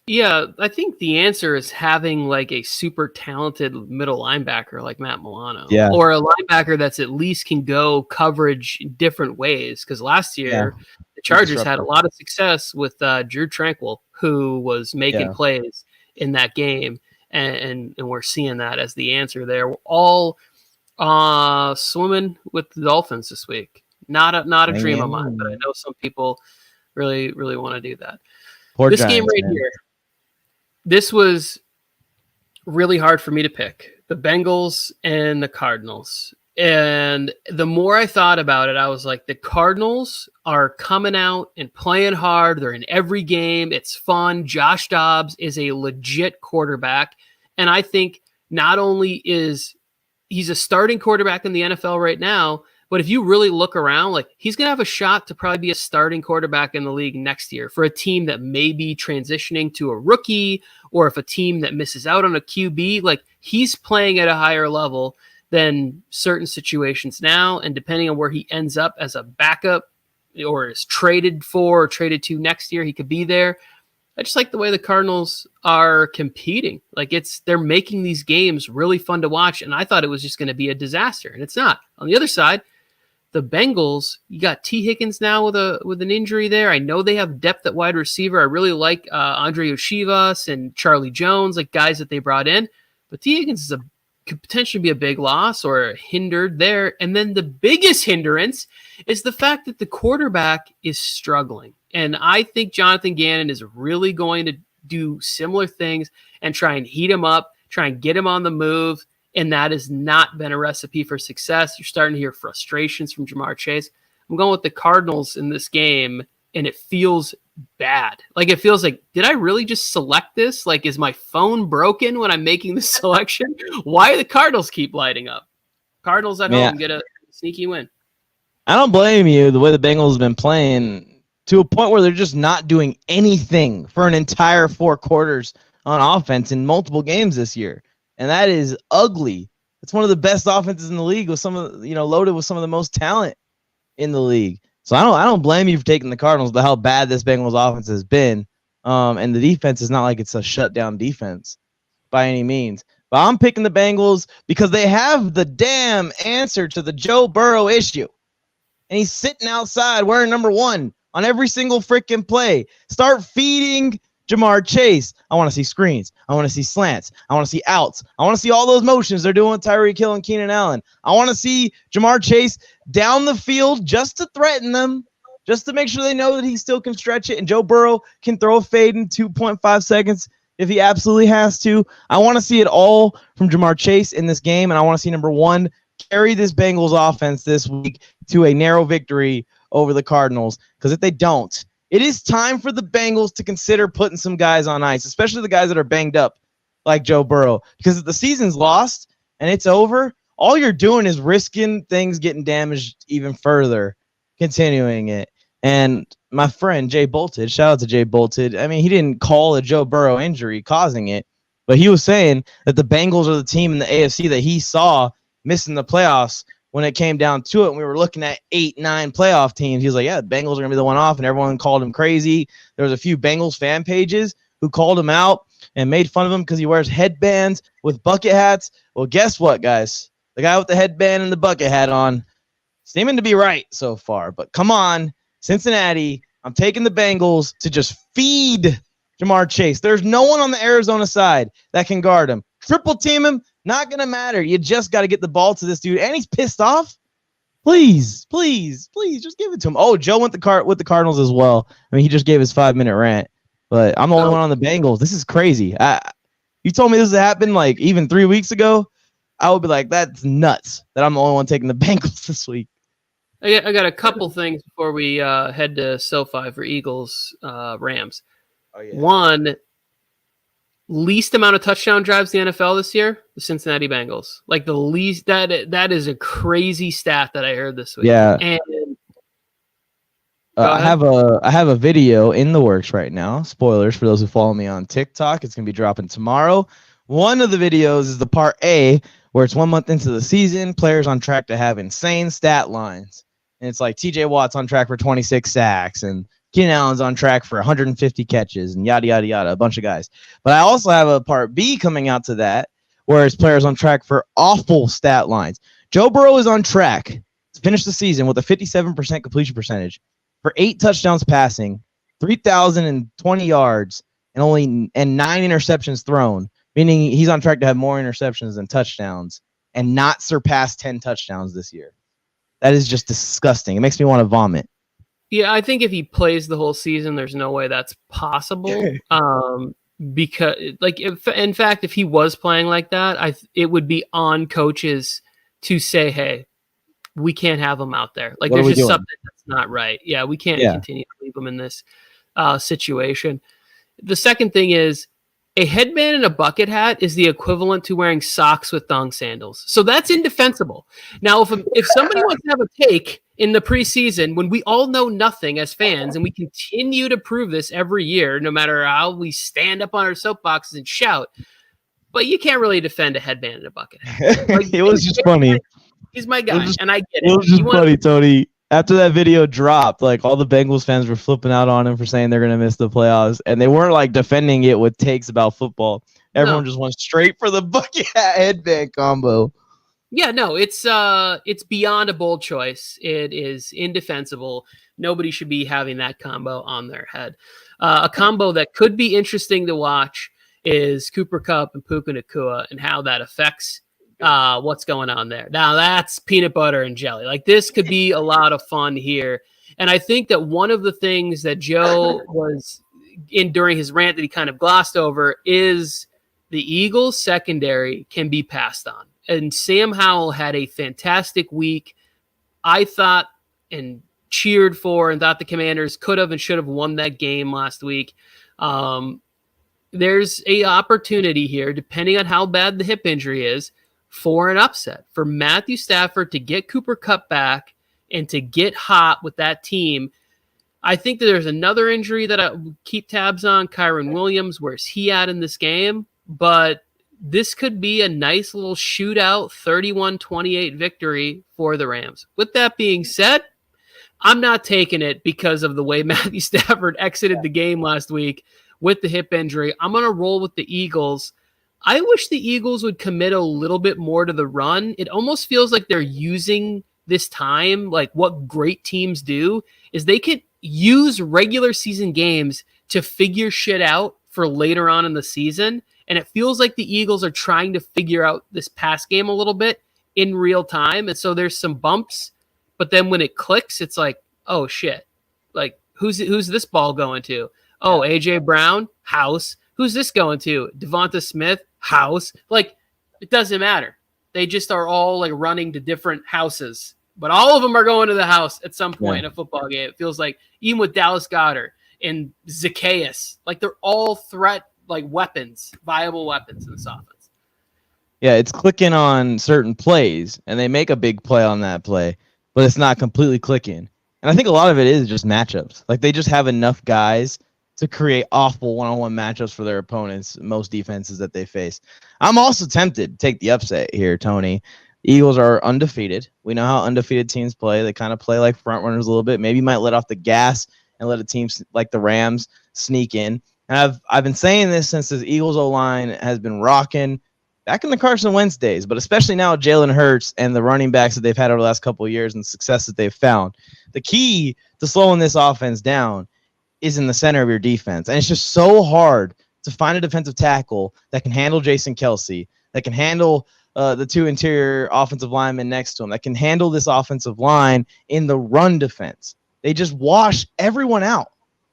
Yeah, I think the answer is having like a super talented middle linebacker like Matt Milano, or a linebacker that's at least can go coverage in different ways. Because last year, the Chargers had a lot of success with Drew Tranquill, who was making plays in that game, and we're seeing that as the answer there. We're all swimming with the Dolphins this week. Not a dream of mine, but I know some people really, really want to do that. This Giants, game right here. This was really hard for me to pick, the Bengals and the Cardinals. And the more I thought about it, I was like, the Cardinals are coming out and playing hard. They're in every game. It's fun. Josh Dobbs is a legit quarterback. And I think not only is he's a starting quarterback in the NFL right now, but if you really look around, like he's going to have a shot to probably be a starting quarterback in the league next year for a team that may be transitioning to a rookie, or if a team that misses out on a QB, like he's playing at a higher level than certain situations now. And depending on where he ends up as a backup or is traded for or traded to next year, he could be there. I just like the way the Cardinals are competing. Like they're making these games really fun to watch. And I thought it was just going to be a disaster, and it's not. On the other side, the Bengals, you got T. Higgins now with an injury there. I know they have depth at wide receiver. I really like Andre Yoshivas and Charlie Jones, like guys that they brought in. But T. Higgins could potentially be a big loss or hindered there. And then the biggest hindrance is the fact that the quarterback is struggling. And I think Jonathan Gannon is really going to do similar things and try and heat him up, try and get him on the move. And that has not been a recipe for success. You're starting to hear frustrations from Jamar Chase. I'm going with the Cardinals in this game, and it feels bad. Like, it feels like, did I really just select this? Like, is my phone broken when I'm making the selection? Why do the Cardinals keep lighting up? Cardinals at home get a sneaky win. I don't blame you. The way the Bengals have been playing to a point where they're just not doing anything for an entire 4 quarters on offense in multiple games this year. And that is ugly. It's one of the best offenses in the league with loaded with some of the most talent in the league. So I don't blame you for taking the Cardinals, but how bad this Bengals offense has been. And the defense is not like it's a shutdown defense by any means. But I'm picking the Bengals because they have the damn answer to the Joe Burrow issue. And he's sitting outside wearing number 1 on every single freaking play. Start feeding Jamar Chase. I want to see screens. I want to see slants. I want to see outs. I want to see all those motions they're doing with Tyreek Hill and Keenan Allen. I want to see Jamar Chase down the field just to threaten them, just to make sure they know that he still can stretch it, and Joe Burrow can throw a fade in 2.5 seconds if he absolutely has to. I want to see it all from Jamar Chase in this game, and I want to see number 1 carry this Bengals offense this week to a narrow victory over the Cardinals, because if they don't, it is time for the Bengals to consider putting some guys on ice, especially the guys that are banged up like Joe Burrow, because if the season's lost and it's over, all you're doing is risking things getting damaged even further, continuing it. And my friend Jay Bolted, shout out to Jay Bolted, I mean, he didn't call a Joe Burrow injury causing it, but he was saying that the Bengals are the team in the AFC that he saw missing the playoffs when it came down to it. And we were looking at 8-9 playoff teams. He was like, yeah, the Bengals are going to be the one off, and everyone called him crazy. There was a few Bengals fan pages who called him out and made fun of him because he wears headbands with bucket hats. Well, guess what, guys? The guy with the headband and the bucket hat on, seeming to be right so far. But come on, Cincinnati, I'm taking the Bengals to just feed Jamar Chase. There's no one on the Arizona side that can guard him. Triple team him, not going to matter. You just got to get the ball to this dude. And he's pissed off. Please, just give it to him. Oh, Joe went with the Cardinals as well. I mean, he just gave his 5-minute rant. But I'm the only one on the Bengals. This is crazy. You told me this happened like even 3 weeks ago, I would be like, that's nuts that I'm the only one taking the Bengals this week. I got a couple things before we head to SoFi for Eagles Rams. Oh, yeah. One, least amount of touchdown drives in the NFL this year, the Cincinnati Bengals. Like the least, that is a crazy stat that I heard this week. Yeah. And I have a video in the works right now. Spoilers for those who follow me on TikTok. It's going to be dropping tomorrow. One of the videos is the part A, where it's 1 month into the season, players on track to have insane stat lines. And it's like TJ Watt's on track for 26 sacks, and Keenan Allen's on track for 150 catches, and yada, yada, yada, a bunch of guys. But I also have a part B coming out to that, where it's players on track for awful stat lines. Joe Burrow is on track to finish the season with a 57% completion percentage for 8 touchdowns passing, 3,020 yards, and 9 interceptions thrown, meaning he's on track to have more interceptions than touchdowns and not surpass 10 touchdowns this year. That is just disgusting. It makes me want to vomit. yeah, I think if he plays the whole season, there's no way that's possible. Because, like, if he was playing like that, it would be on coaches to say, hey, we can't have him out there. Like, there's just something that's not right. Yeah, we can't continue to leave him in this situation. The second thing is, a headband and a bucket hat is the equivalent to wearing socks with thong sandals. So that's indefensible. Now, if somebody wants to have a take in the preseason, when we all know nothing as fans, and we continue to prove this every year, no matter how we stand up on our soapboxes and shout, but you can't really defend a headband and a bucket hat. Like, it was just funny. He's my guy, and I get it. It was just funny, Tony. after that video dropped, like all the Bengals fans were flipping out on him for saying they're gonna miss the playoffs, and they weren't like defending it with takes about football. Everyone just went straight for the bucket hat headband combo. Yeah, no, it's beyond a bold choice. It is indefensible. Nobody should be having that combo on their head. A combo that could be interesting to watch is Cooper Kupp and Puka Nacua and how that affects what's going on there. Now that's peanut butter and jelly. Like this could be a lot of fun here. And I think that one of the things that Joe was in during his rant that he kind of glossed over is the Eagles secondary can be passed on. And Sam Howell had a fantastic week. I thought and cheered for and thought the Commanders could have and should have won that game last week. There's a opportunity here, depending on how bad the hip injury is, for an upset, for Matthew Stafford to get Cooper Kupp back and to get hot with that team. I think that there's another injury that I keep tabs on, Kyron Williams. Where's he at in this game? But this could be a nice little shootout 31-28 victory for the Rams. With that being said, I'm not taking it because of the way Matthew Stafford exited the game last week with the hip injury. I'm going to roll with the Eagles. I wish the Eagles would commit a little bit more to the run. It almost feels like they're using this time, like what great teams do, is they could use regular season games to figure shit out for later on in the season. And it feels like the Eagles are trying to figure out this pass game a little bit in real time. And so there's some bumps, but then when it clicks, it's like, oh shit. Like who's this ball going to? Oh, AJ Brown, house. Who's this going to? Devonta Smith, house. Like it doesn't matter. They just are all like running to different houses, but all of them are going to the house at some point in a football game. It feels like even with Dallas Goedert and Zacchaeus, like they're all threat, like weapons, viable weapons in this offense. Yeah, it's clicking on certain plays, and they make a big play on that play, but it's not completely clicking. And I think a lot of it is just matchups. Like they just have enough guys to create awful one-on-one matchups for their opponents, most defenses that they face. I'm also tempted to take the upset here, Tony. Eagles are undefeated. We know how undefeated teams play. They kind of play like front runners a little bit. Maybe might let off the gas and let a team like the Rams sneak in. And I've been saying this since the Eagles O-line has been rocking back in the Carson Wentz days, but especially now Jalen Hurts and the running backs that they've had over the last couple of years and the success that they've found. The key to slowing this offense down is in the center of your defense. And it's just so hard to find a defensive tackle that can handle Jason Kelce, that can handle the two interior offensive linemen next to him, that can handle this offensive line in the run defense. They just wash everyone out,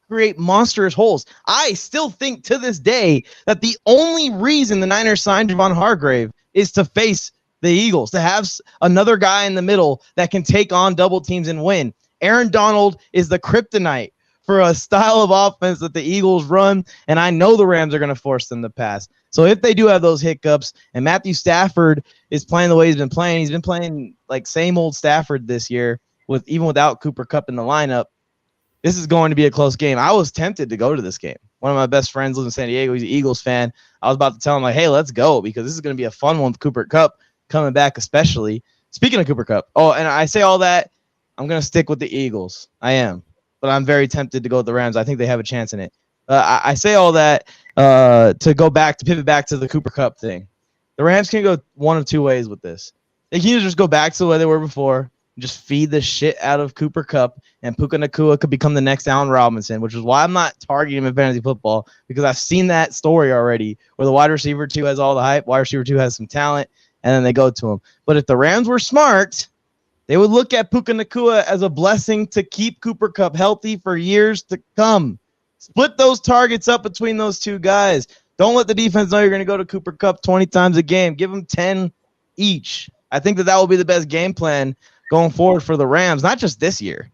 create monstrous holes. I still think to this day that the only reason the Niners signed Javon Hargrave is to face the Eagles, to have another guy in the middle that can take on double teams and win. Aaron Donald is the kryptonite for a style of offense that the Eagles run, and I know the Rams are going to force them to pass. So if they do have those hiccups, and Matthew Stafford is playing the way he's been playing like same old Stafford this year, even without Cooper Kupp in the lineup, this is going to be a close game. I was tempted to go to this game. One of my best friends lives in San Diego. He's an Eagles fan. I was about to tell him, like, hey, let's go, because this is going to be a fun one with Cooper Kupp coming back especially. Speaking of Cooper Kupp, and I say all that, I'm going to stick with the Eagles. I am. But I'm very tempted to go with the Rams. I think they have a chance in it. I say all that to pivot back to the Cooper Kupp thing. The Rams can go one of two ways with this. They can either just go back to the way they were before, just feed the shit out of Cooper Kupp, and Puka Nacua could become the next Allen Robinson, which is why I'm not targeting him in fantasy football, because I've seen that story already where the wide receiver 2 has all the hype, wide receiver 2 has some talent, and then they go to him. But if the Rams were smart, they would look at Puka Nacua as a blessing to keep Cooper Kupp healthy for years to come. Split those targets up between those two guys. Don't let the defense know you're going to go to Cooper Kupp 20 times a game. Give them 10 each. I think that will be the best game plan going forward for the Rams, not just this year,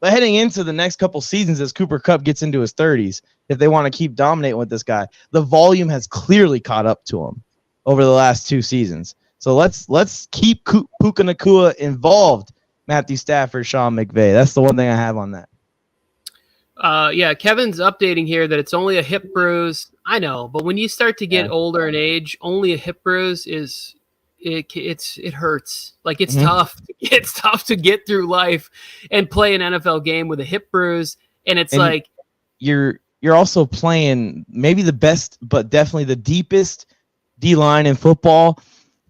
but heading into the next couple seasons as Cooper Kupp gets into his 30s, if they want to keep dominating with this guy. The volume has clearly caught up to him over the last 2 seasons. So let's keep Puka Nacua involved, Matthew Stafford, Sean McVay. That's the one thing I have on that. Kevin's updating here that it's only a hip bruise. I know, but when you start to get older in age, only a hip bruise is it hurts. Like it's Mhm. tough. It's tough to get through life and play an NFL game with a hip bruise. And it's And like you're also playing maybe the best, but definitely the deepest D-line in football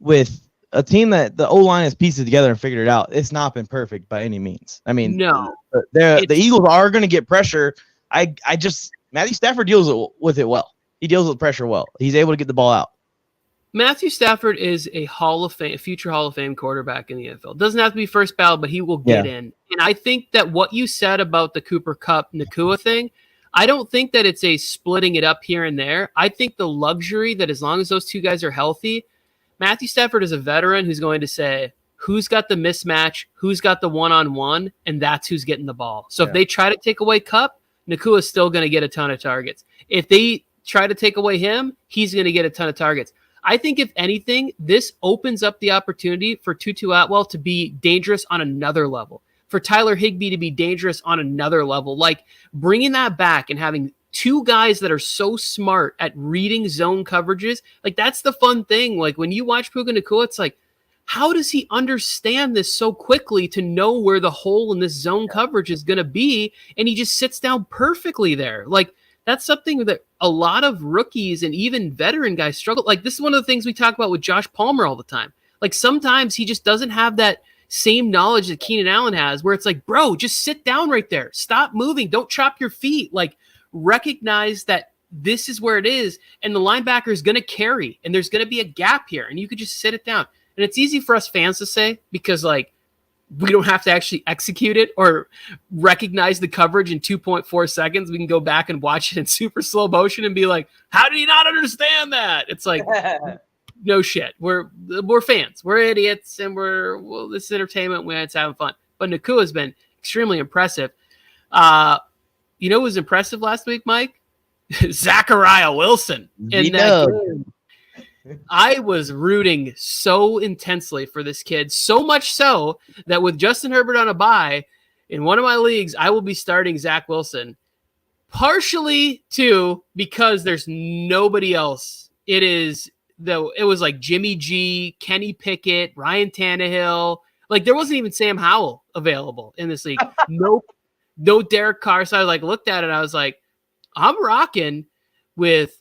with a team that the O-line has pieced it together and figured it out. It's not been perfect by any means. I mean, no. the Eagles are going to get pressure. Matthew Stafford deals with it well. He deals with pressure well. He's able to get the ball out. Matthew Stafford is a future Hall of Fame quarterback in the NFL. Doesn't have to be first ballot, but he will get in. And I think that what you said about the Cooper Kupp Nacua thing, I don't think that it's a splitting it up here and there. I think the luxury that as long as those two guys are healthy, Matthew Stafford is a veteran who's going to say, who's got the mismatch, who's got the one-on-one, and that's who's getting the ball. So if they try to take away Kupp, Nacua is still going to get a ton of targets. If they try to take away him, he's going to get a ton of targets. I think if anything, this opens up the opportunity for Tutu Atwell to be dangerous on another level, for Tyler Higbee to be dangerous on another level. Like bringing that back and having two guys that are so smart at reading zone coverages, like that's the fun thing. Like when you watch Puka Nacua, it's like, how does he understand this so quickly to know where the hole in this zone coverage is going to be? And he just sits down perfectly there. Like that's something that a lot of rookies and even veteran guys struggle. Like this is one of the things we talk about with Josh Palmer all the time. Like sometimes he just doesn't have that same knowledge that Keenan Allen has, where it's like, bro, just sit down right there. Stop moving. Don't chop your feet. Like recognize that this is where it is. And the linebacker is going to carry and there's going to be a gap here and you could just sit it down. And it's easy for us fans to say, because like, we don't have to actually execute it or recognize the coverage in 2.4 seconds. We can go back and watch it in super slow motion and be like, how did he not understand that? It's like, no shit. We're fans. We're idiots. And this is entertainment when it's having fun. But Nacua has been extremely impressive. You know who was impressive last week, Mike? Zachariah Wilson. In that game. I was rooting so intensely for this kid, so much so that with Justin Herbert on a bye, in one of my leagues, I will be starting Zach Wilson, partially too because there's nobody else. It was like Jimmy G, Kenny Pickett, Ryan Tannehill. Like there wasn't even Sam Howell available in this league. No Derek Carr. So I looked at it. I was like, I'm rocking with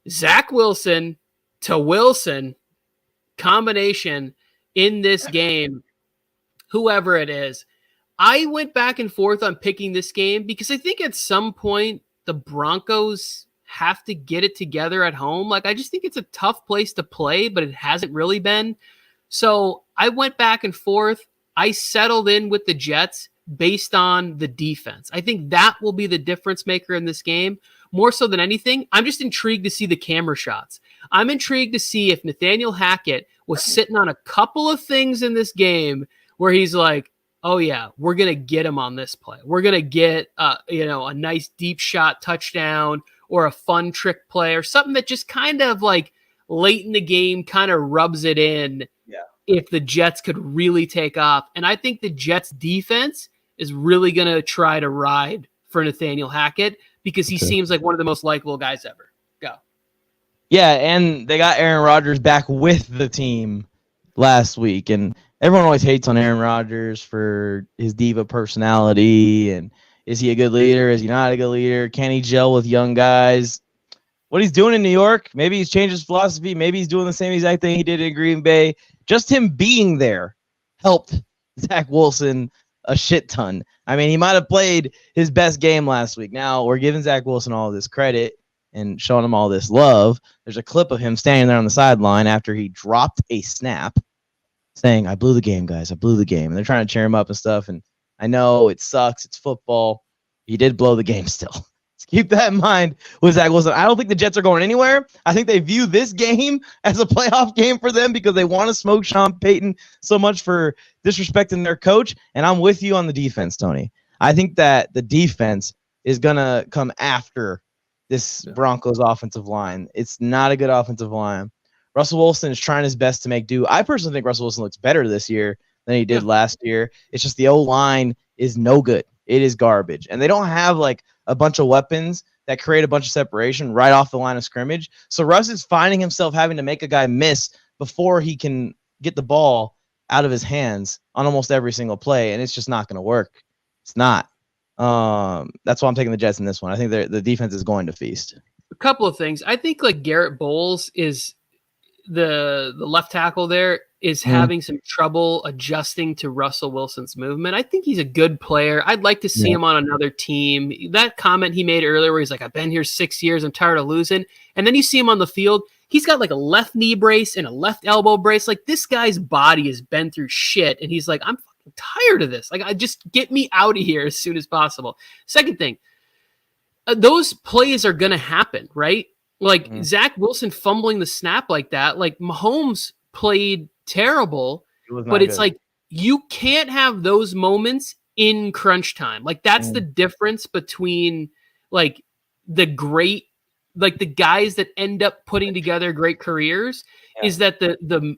Zach Wilson to Wilson combination in this game, whoever it is. I went back and forth on picking this game because I think at some point the Broncos have to get it together at home. Like, I just think it's a tough place to play, but it hasn't really been. So I went back and forth. I settled in with the Jets based on the defense. I think that will be the difference maker in this game. More so than anything, I'm just intrigued to see the camera shots. I'm intrigued to see if Nathaniel Hackett was sitting on a couple of things in this game where he's like, oh yeah, we're going to get him on this play. We're going to get a nice deep shot touchdown or a fun trick play or something that just kind of like late in the game kind of rubs it in. Yeah. If the Jets could really take off. And I think the Jets defense is really going to try to ride for Nathaniel Hackett because he seems like one of the most likable guys ever. Go. Yeah, and they got Aaron Rodgers back with the team last week. And everyone always hates on Aaron Rodgers for his diva personality. And is he a good leader? Is he not a good leader? Can he gel with young guys? What he's doing in New York, maybe he's changed his philosophy. Maybe he's doing the same exact thing he did in Green Bay. Just him being there helped Zach Wilson a shit ton. I mean, he might have played his best game last week. Now we're giving Zach Wilson all this credit and showing him all this love. There's a clip of him standing there on the sideline after he dropped a snap saying, I blew the game, guys. I blew the game. And they're trying to cheer him up and stuff. And I know it sucks. It's football. He did blow the game still. So keep that in mind with Zach Wilson. I don't think the Jets are going anywhere. I think they view this game as a playoff game for them because they want to smoke Sean Payton so much for disrespecting their coach. And I'm with you on the defense, Tony. I think that the defense is going to come after this Broncos offensive line. It's not a good offensive line. Russell Wilson is trying his best to make do. I personally think Russell Wilson looks better this year than he did last year. It's just the O-line is no good. It is garbage. And they don't have like a bunch of weapons that create a bunch of separation right off the line of scrimmage. So Russ is finding himself having to make a guy miss before he can get the ball out of his hands on almost every single play, and it's just not going to work. It's not. That's why I'm taking the Jets in this one. I think the defense is going to feast. A couple of things. I think like Garrett Bowles is the left tackle there is having some trouble adjusting to Russell Wilson's movement. I think he's a good player. I'd like to see him on another team. That comment he made earlier where he's like, I've been here 6 years. I'm tired of losing. And then you see him on the field. He's got like a left knee brace and a left elbow brace. Like this guy's body has been through shit. And he's like, I'm fucking tired of this. Like, I just get me out of here as soon as possible. Second thing, those plays are going to happen, right? Like Zach Wilson fumbling the snap like that. Like Mahomes played terrible, but it's like you can't have those moments in crunch time. Like that's the difference between like the great, like the guys that end up putting together great careers is that the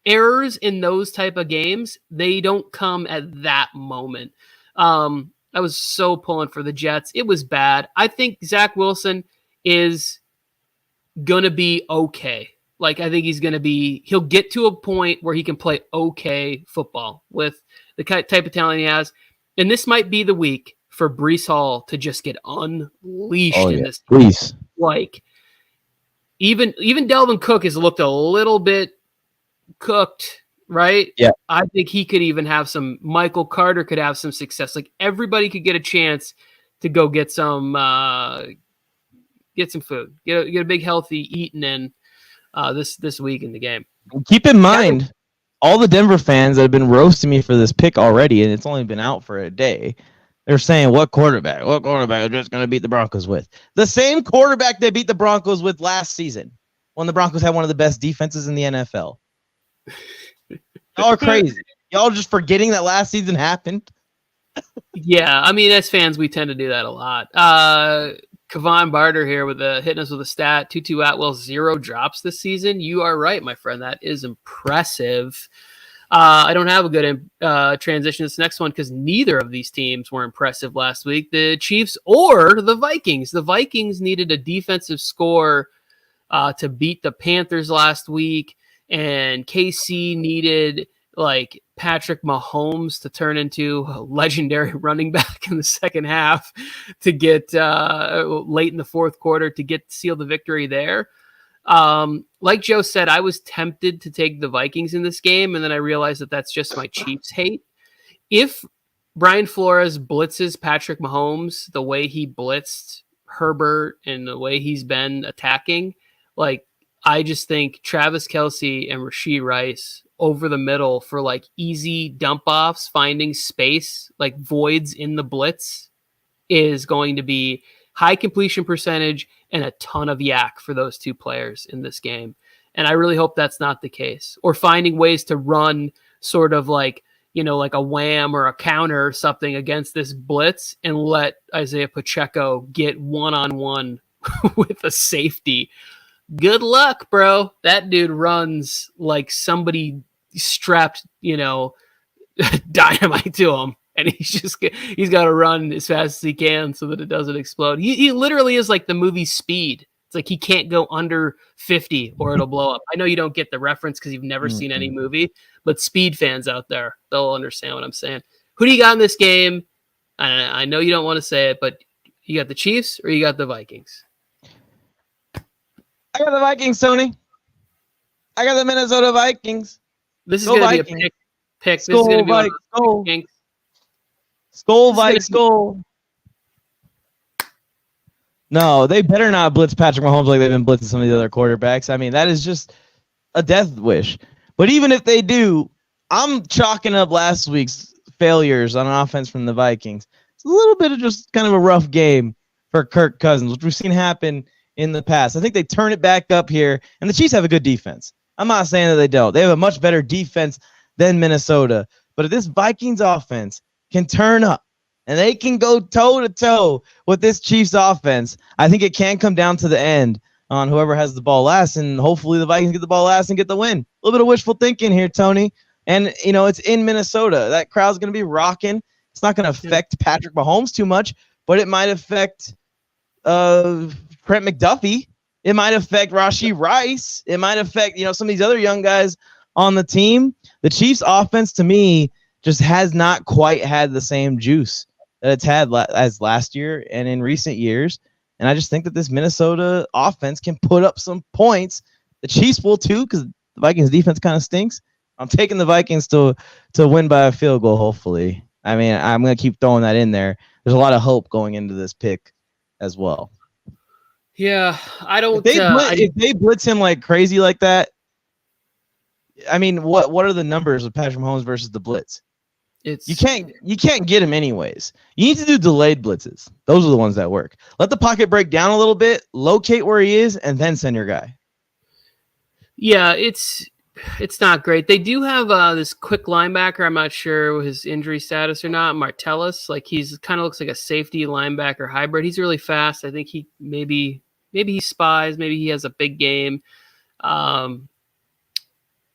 errors in those type of games, they don't come at that moment. I was so pulling for the Jets. It was bad. I think Zach Wilson is going to be okay. Like, I think he'll get to a point where he can play okay football with the type of talent he has. And this might be the week for Breece Hall to just get unleashed in this. Please. Like, even Delvin Cook has looked a little bit cooked, right? Yeah. I think he could even have some, Michael Carter could have some success. Like, everybody could get a chance to go get some food, get a big healthy eating in this week in the game. Keep in mind, all the Denver fans that have been roasting me for this pick already, and it's only been out for a day, they're saying, what quarterback are just going to beat the Broncos with? The same quarterback they beat the Broncos with last season when the Broncos had one of the best defenses in the NFL. Y'all are crazy. Y'all just forgetting that last season happened. Yeah, I mean, as fans, we tend to do that a lot. Kevon Barter here with hitting us with a stat. Tutu Atwell 0 drops this season. You are right, my friend. That is impressive. I don't have a good transition to this next one because neither of these teams were impressive last week. The Chiefs or the Vikings. The Vikings needed a defensive score to beat the Panthers last week, and KC needed like Patrick Mahomes to turn into a legendary running back in the second half to get late in the fourth quarter to seal the victory there. Like Joe said, I was tempted to take the Vikings in this game, and then I realized that that's just my Chiefs hate. If Brian Flores blitzes Patrick Mahomes the way he blitzed Herbert and the way he's been attacking, like, I just think Travis Kelce and Rashee Rice over the middle for like easy dump offs, finding space, like voids in the blitz, is going to be high completion percentage and a ton of yak for those two players in this game. And I really hope that's not the case. Or finding ways to run sort of like, you know, like a wham or a counter or something against this blitz and let Isaiah Pacheco get one-on-one with a safety. Good luck, bro. That dude runs like somebody strapped, you know, dynamite to him. And he's got to run as fast as he can so that it doesn't explode. He literally is like the movie Speed. It's like he can't go under 50 or it'll blow up. I know you don't get the reference because you've never seen any movie, but Speed fans out there, they'll understand what I'm saying. Who do you got in this game? I know you don't want to say it, but you got the Chiefs or you got the Vikings? I got the Vikings, Tony. I got the Minnesota Vikings. This is going to be a pick. This is going to be one of the Skull Vikes, Skull. No, they better not blitz Patrick Mahomes like they've been blitzing some of the other quarterbacks. I mean, that is just a death wish. But even if they do, I'm chalking up last week's failures on offense from the Vikings. It's a little bit of just kind of a rough game for Kirk Cousins, which we've seen happen in the past. I think they turn it back up here, and the Chiefs have a good defense. I'm not saying that they don't. They have a much better defense than Minnesota. But if this Vikings offense can turn up and they can go toe-to-toe with this Chiefs offense, I think it can come down to the end on whoever has the ball last, and hopefully the Vikings get the ball last and get the win. A little bit of wishful thinking here, Tony. And, you know, it's in Minnesota. That crowd's going to be rocking. It's not going to affect Patrick Mahomes too much, but it might affect Trent McDuffie. It might affect Rashee Rice. It might affect, you know, some of these other young guys on the team, the Chiefs offense to me just has not quite had the same juice that it's had as last year and in recent years. And I just think that this Minnesota offense can put up some points. The Chiefs will too, because the Vikings defense kind of stinks. I'm taking the Vikings to win by a field goal, hopefully. I mean, I'm going to keep throwing that in there. There's a lot of hope going into this pick as well. Yeah, I don't. If they blitz him like crazy like that, I mean, what are the numbers of Patrick Mahomes versus the blitz? You can't get him anyways. You need to do delayed blitzes. Those are the ones that work. Let the pocket break down a little bit, locate where he is, and then send your guy. Yeah, it's not great. They do have this quick linebacker. I'm not sure his injury status or not. Martellus, like he's kind of looks like a safety linebacker hybrid. He's really fast. I think he maybe he spies. Maybe he has a big game.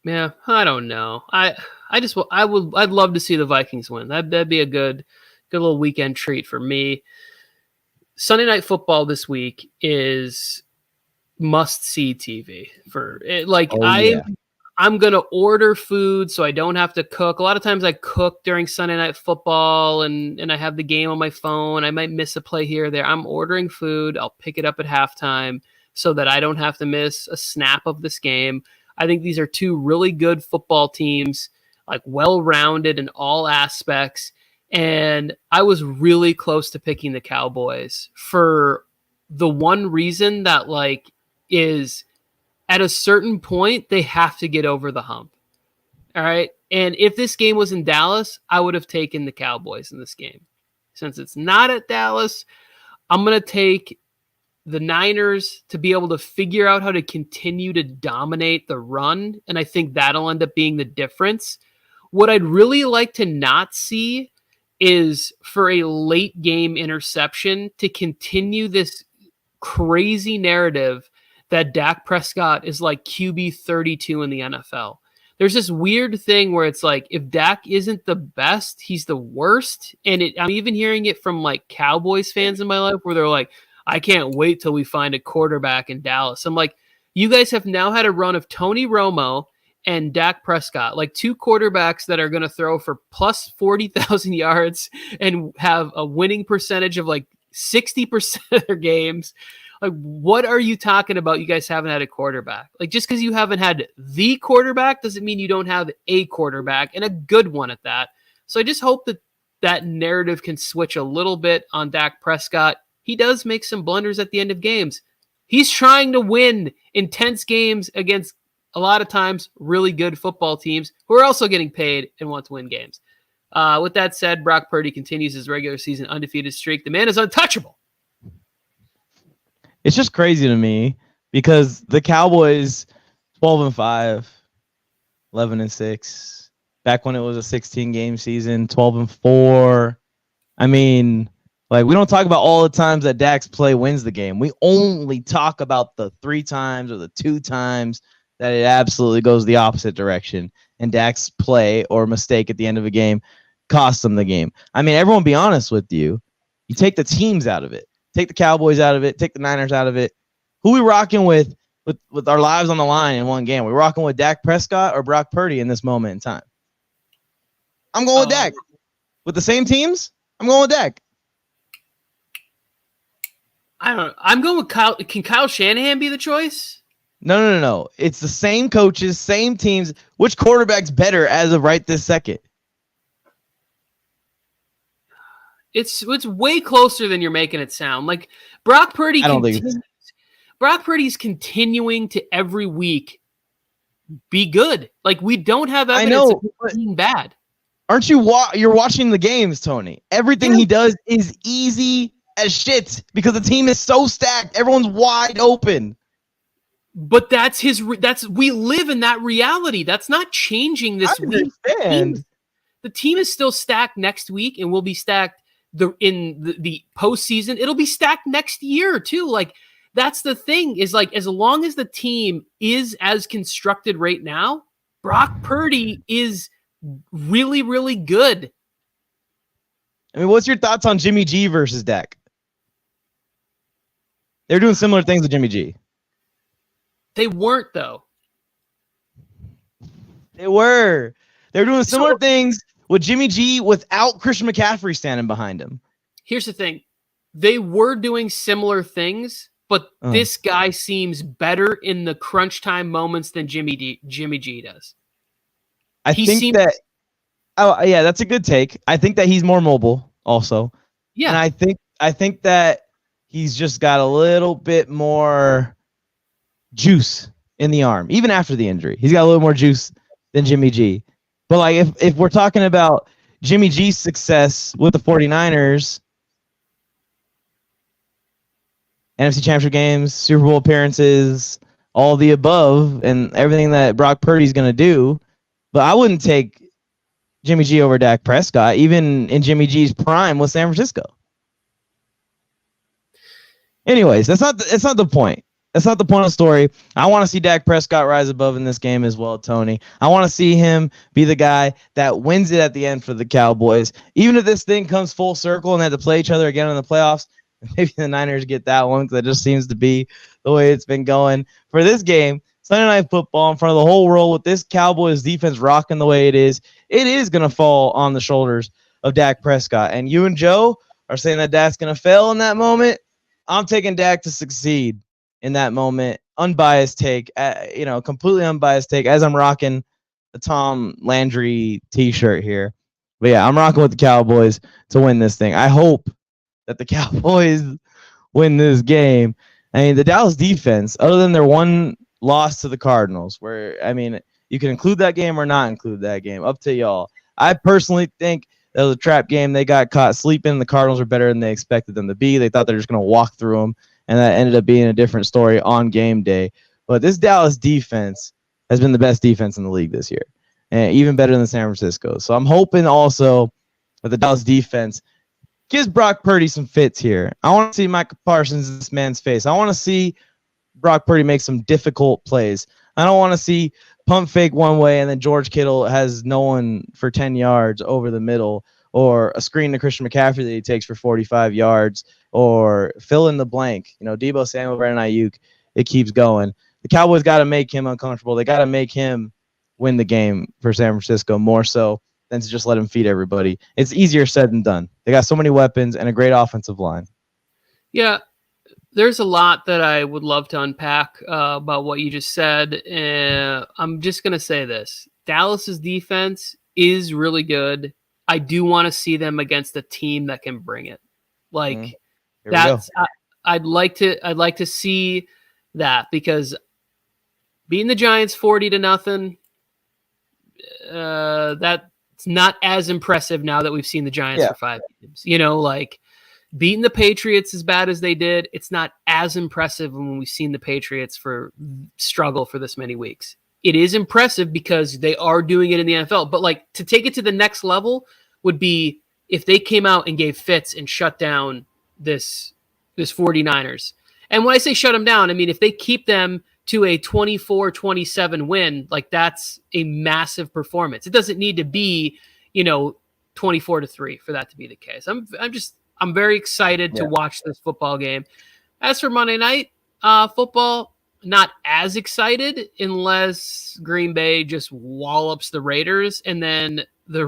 Yeah, I don't know. I'd love to see the Vikings win. That'd be a good little weekend treat for me. Sunday Night Football this week is must-see TV for it. Like I'm gonna order food so I don't have to cook. A lot of times I cook during Sunday Night Football and I have the game on my phone. I might miss a play here or there. I'm ordering food. I'll pick it up at halftime so that I don't have to miss a snap of this game. I think these are two really good football teams, like well-rounded in all aspects. And I was really close to picking the Cowboys for the one reason that is at a certain point, they have to get over the hump. All right. And if this game was in Dallas, I would have taken the Cowboys in this game. Since it's not at Dallas, I'm going to take the Niners to be able to figure out how to continue to dominate the run. And I think that'll end up being the difference. What I'd really like to not see is for a late game interception to continue this crazy narrative that Dak Prescott is like QB 32 in the NFL. There's this weird thing where it's like, if Dak isn't the best, he's the worst. And I'm even hearing it from like Cowboys fans in my life where they're like, I can't wait till we find a quarterback in Dallas. I'm like, you guys have now had a run of Tony Romo and Dak Prescott, like two quarterbacks that are going to throw for plus 40,000 yards and have a winning percentage of like 60% of their games. Like, what are you talking about? You guys haven't had a quarterback. Like, just because you haven't had the quarterback doesn't mean you don't have a quarterback, and a good one at that. So I just hope that narrative can switch a little bit on Dak Prescott. He does make some blunders at the end of games. He's trying to win intense games against, a lot of times, really good football teams who are also getting paid and want to win games. With that said, Brock Purdy continues his regular season undefeated streak. The man is untouchable. It's just crazy to me because the Cowboys 12-5, 11-6, back when it was a 16-game season, 12-4. I mean, like, we don't talk about all the times that Dak's play wins the game. We only talk about the 3 times or the 2 times that it absolutely goes the opposite direction. And Dak's play or mistake at the end of a game costs them the game. I mean, everyone be honest with you. You take the teams out of it. Take the Cowboys out of it. Take the Niners out of it. Who we rocking with our lives on the line in one game? We rocking with Dak Prescott or Brock Purdy in this moment in time? I'm going with Dak. With the same teams, I'm going with Dak. I don't know. I'm going with Kyle. Can Kyle Shanahan be the choice? No. It's the same coaches, same teams. Which quarterback's better as of right this second? It's way closer than you're making it sound. Like Brock Purdy. Brock Purdy's continuing to every week be good. Like, we don't have evidence of him being bad. Aren't you? You're watching the games, Tony. Everything he does is easy as shit because the team is so stacked. Everyone's wide open. But that's we live in that reality. That's not changing this week. The team is still stacked next week and will be stacked in the postseason. It'll be stacked next year too. Like, that's the thing is, like, as long as the team is as constructed right now, Brock Purdy is really, really good. I mean, what's your thoughts on Jimmy G versus Dak? They're doing similar things with Jimmy G. They weren't, though. They were doing similar things with Jimmy G without Christian McCaffrey standing behind him. Here's the thing. They were doing similar things, but this guy seems better in the crunch time moments than Jimmy G does. I think that that's a good take. I think that he's more mobile also. Yeah. And I think that he's just got a little bit more juice in the arm, even after the injury. He's got a little more juice than Jimmy G. But like if we're talking about Jimmy G's success with the 49ers, NFC Championship games, Super Bowl appearances, all the above, and everything that Brock Purdy's going to do, but I wouldn't take Jimmy G over Dak Prescott, even in Jimmy G's prime with San Francisco. Anyways, that's not the point. That's not the point of the story. I want to see Dak Prescott rise above in this game as well, Tony. I want to see him be the guy that wins it at the end for the Cowboys. Even if this thing comes full circle and they have to play each other again in the playoffs, maybe the Niners get that one because that just seems to be the way it's been going. For this game, Sunday Night Football in front of the whole world with this Cowboys defense rocking the way it is going to fall on the shoulders of Dak Prescott. And you and Joe are saying that Dak's going to fail in that moment. I'm taking Dak to succeed in that moment. Unbiased take, completely unbiased take as I'm rocking the Tom Landry t-shirt here. But yeah, I'm rocking with the Cowboys to win this thing. I hope that the Cowboys win this game. I mean, the Dallas defense, other than their one loss to the Cardinals, where, I mean, you can include that game or not include that game. Up to y'all. I personally think that was a trap game. They got caught sleeping. The Cardinals are better than they expected them to be. They thought they were just going to walk through them, and that ended up being a different story on game day. But this Dallas defense has been the best defense in the league this year, and even better than San Francisco. So I'm hoping also that the Dallas defense gives Brock Purdy some fits here. I want to see Micah Parsons in this man's face. I want to see Brock Purdy make some difficult plays. I don't want to see pump fake one way and then George Kittle has no one for 10 yards over the middle, or a screen to Christian McCaffrey that he takes for 45 yards, or fill in the blank. Deebo Samuel, Brandon Ayuk, it keeps going. The Cowboys got to make him uncomfortable. They got to make him win the game for San Francisco more so than to just let him feed everybody. It's easier said than done. They got so many weapons and a great offensive line. Yeah, there's a lot that I would love to unpack about what you just said. I'm just going to say this. Dallas's defense is really good. I do want to see them against a team that can bring it. I'd like to see that, because beating the Giants 40-0, that's not as impressive now that we've seen the Giants for 5 games. Beating the Patriots as bad as they did, it's not as impressive when we've seen the Patriots struggle for this many weeks. It is impressive because they are doing it in the NFL. But to take it to the next level would be if they came out and gave fits and shut down this 49ers. And when I say shut them down, I mean if they keep them to a 24-27 win, that's a massive performance. It doesn't need to be, 24-3 for that to be the case. I'm very excited to watch this football game. As for Monday Night Football, not as excited unless Green Bay just wallops the Raiders, and then the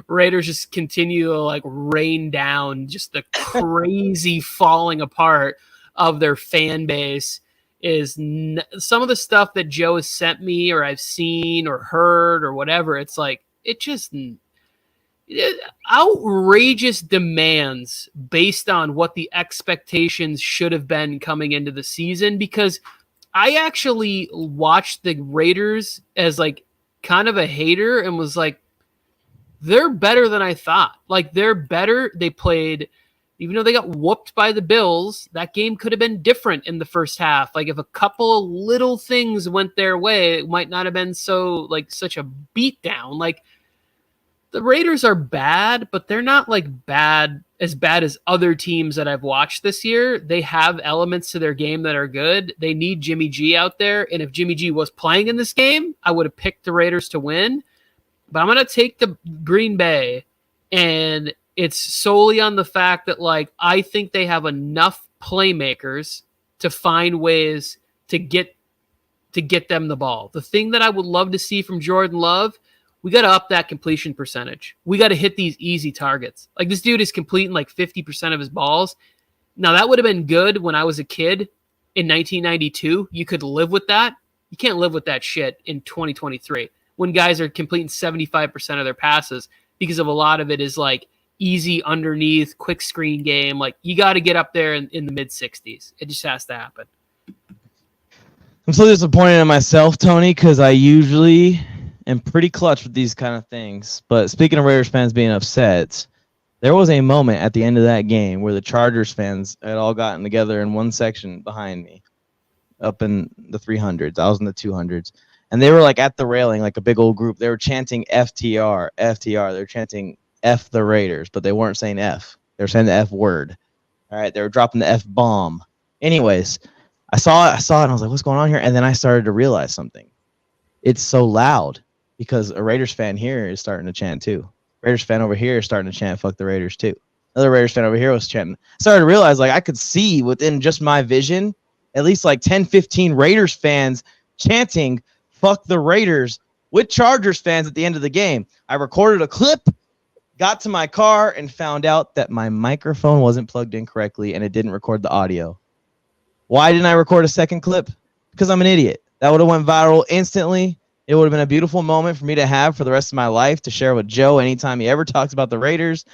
Raiders just continue to rain down just the crazy falling apart of their fan base. Some of the stuff that Joe has sent me or I've seen or heard or whatever, it's outrageous demands based on what the expectations should have been coming into the season, because I actually watched the Raiders as kind of a hater and was they're better than I thought. They're better. They played, even though they got whooped by the Bills, that game could have been different in the first half. If a couple of little things went their way, it might not have been so such a beatdown. The Raiders are bad, but they're not bad as other teams that I've watched this year. They have elements to their game that are good. They need Jimmy G out there. And if Jimmy G was playing in this game, I would have picked the Raiders to win. But I'm going to take the Green Bay, and it's solely on the fact that I think they have enough playmakers to find ways to get to get them the ball. The thing that I would love to see from Jordan Love, we got to up that completion percentage. We got to hit these easy targets. Like, this dude is completing like 50% of his balls. Now, that would have been good when I was a kid in 1992. You could live with that. You can't live with that shit in 2023 when guys are completing 75% of their passes, because of a lot of it is like easy underneath, quick screen game. Like, you got to get up there in the mid-60s. It just has to happen. I'm so disappointed in myself, Tony, because I usually am pretty clutch with these kind of things. But speaking of Raiders fans being upset, there was a moment at the end of that game where the Chargers fans had all gotten together in one section behind me, up in the 300s. I was in the 200s. And they were like at the railing, like a big old group. They were chanting FTR, FTR. They were chanting F the Raiders, but they weren't saying F. They were saying the F word. All right, they were dropping the F bomb. Anyways, I saw it, and I was like, what's going on here? And then I started to realize something. It's so loud because a Raiders fan here is starting to chant too. Raiders fan over here is starting to chant fuck the Raiders too. Another Raiders fan over here was chanting. I started to realize, like, I could see within just my vision at least like 10, 15 Raiders fans chanting fuck the Raiders with Chargers fans at the end of the game. I recorded a clip, got to my car, and found out that my microphone wasn't plugged in correctly and it didn't record the audio. Why didn't I record a second clip? Because I'm an idiot. That would have went viral instantly. It would have been a beautiful moment for me to have for the rest of my life to share with Joe anytime he ever talks about the Raiders,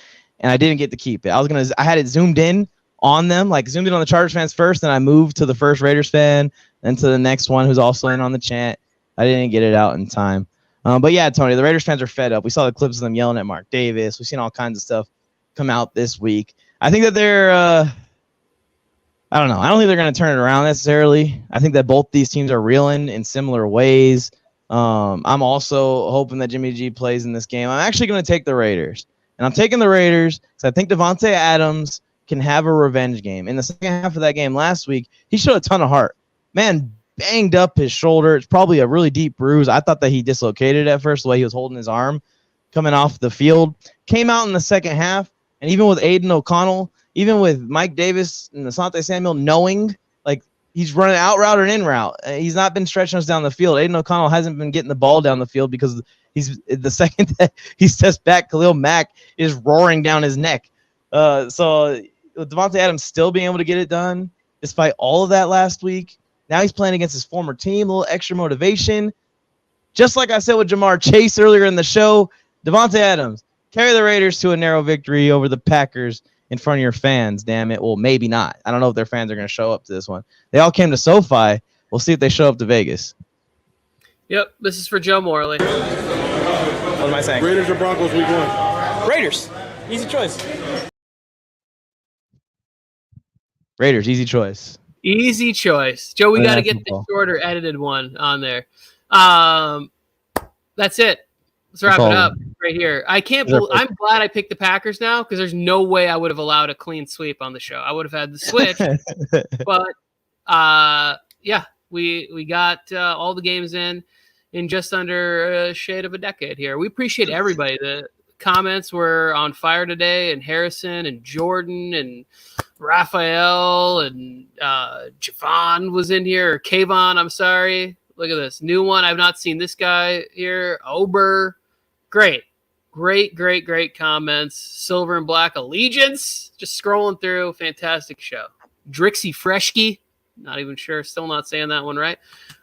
and I didn't get to keep it. I had it zoomed in on them, like zoomed in on the Chargers fans first, and I moved to the first Raiders fan, then to the next one who's also in on the chant. I didn't get it out in time. But yeah, Tony, the Raiders fans are fed up. We saw the clips of them yelling at Mark Davis. We've seen all kinds of stuff come out this week. I think that they're I don't know. I don't think they're going to turn it around necessarily. I think that both these teams are reeling in similar ways. I'm also hoping that Jimmy G plays in this game. I'm actually going to take the Raiders. And I'm taking the Raiders because I think Devontae Adams can have a revenge game. In the second half of that game last week, he showed a ton of heart. Man, banged up his shoulder. It's probably a really deep bruise. I thought that he dislocated at first, the way he was holding his arm coming off the field. Came out in the second half, and even with Aiden O'Connell, even with Mike Davis and Asante Samuel knowing, like, he's running out route or in route. He's not been stretching us down the field. Aiden O'Connell hasn't been getting the ball down the field because he's the second that he steps back, Khalil Mack is roaring down his neck. So with Devontae Adams still being able to get it done, despite all of that last week, now he's playing against his former team, a little extra motivation. Just like I said with Jamar Chase earlier in the show, Devontae Adams, carry the Raiders to a narrow victory over the Packers in front of your fans, damn it. Well, maybe not. I don't know if their fans are going to show up to this one. They all came to SoFi. We'll see if they show up to Vegas. Yep, this is for Joe Morley. What am I saying? Raiders or Broncos week 1? Raiders. Easy choice. Raiders, easy choice. Easy choice. Joe, we got to get the shorter edited one on there. That's it. Let's wrap it up right here. I'm glad I picked the Packers now because there's no way I would have allowed a clean sweep on the show. I would have had the switch. But, yeah, we got all the games in just under a shade of a decade here. We appreciate everybody. The comments were on fire today, and Harrison and Jordan and Raphael and Javon was in here, or Kayvon, I'm sorry. Look at this. New one. I've not seen this guy here. Ober. Great comments. Silver and Black Allegiance. Just scrolling through. Fantastic show. Drixie Freshke. Not even sure. Still not saying that one right.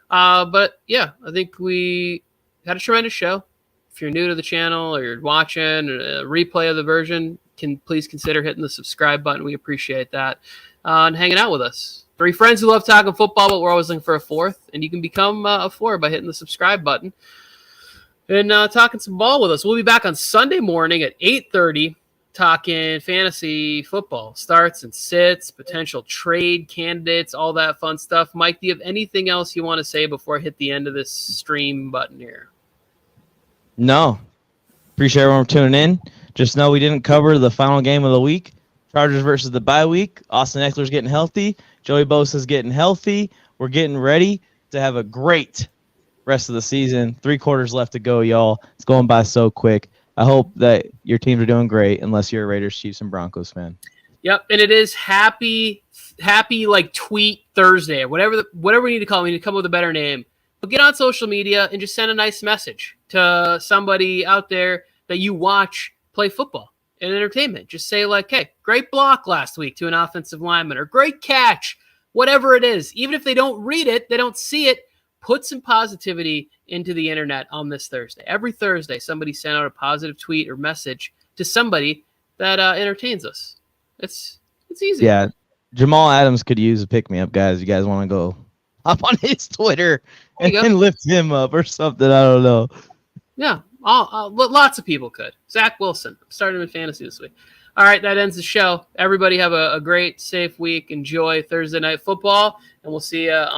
But yeah, I think we had a tremendous show. If you're new to the channel or you're watching a replay of the version, please consider hitting the subscribe button. We appreciate that. And hanging out with us. 3 friends who love talking football, but we're always looking for a 4th. And you can become a 4 by hitting the subscribe button and talking some ball with us. We'll be back on Sunday morning at 8:30 talking fantasy football, starts and sits, potential trade candidates, all that fun stuff. Mike, do you have anything else you want to say before I hit the end of this stream button here? No. Appreciate everyone for tuning in. Just know we didn't cover the final game of the week. Chargers versus the bye week. Austin Eckler's getting healthy. Joey Bosa's getting healthy. We're getting ready to have a great rest of the season. 3 quarters left to go, y'all. It's going by so quick. I hope that your teams are doing great, unless you're a Raiders, Chiefs, and Broncos fan. Yep, and it is happy like tweet Thursday, whatever we need to call it. We need to come up with a better name. get on social media and just send a nice message to somebody out there that you watch play football and entertainment. Just say like, hey, great block last week to an offensive lineman, or great catch, whatever it is. Even if they don't read it, they don't see it, put some positivity into the internet on this Thursday. Every Thursday, somebody sent out a positive tweet or message to somebody that entertains us. It's easy. Yeah. Jamal Adams could use a pick-me-up, guys. You guys want to go hop on his Twitter and lift him up or something? I don't know. Yeah, lots of people could. Zach Wilson, started in fantasy this week. All right, that ends the show. Everybody have a great, safe week. Enjoy Thursday Night Football, and we'll see you on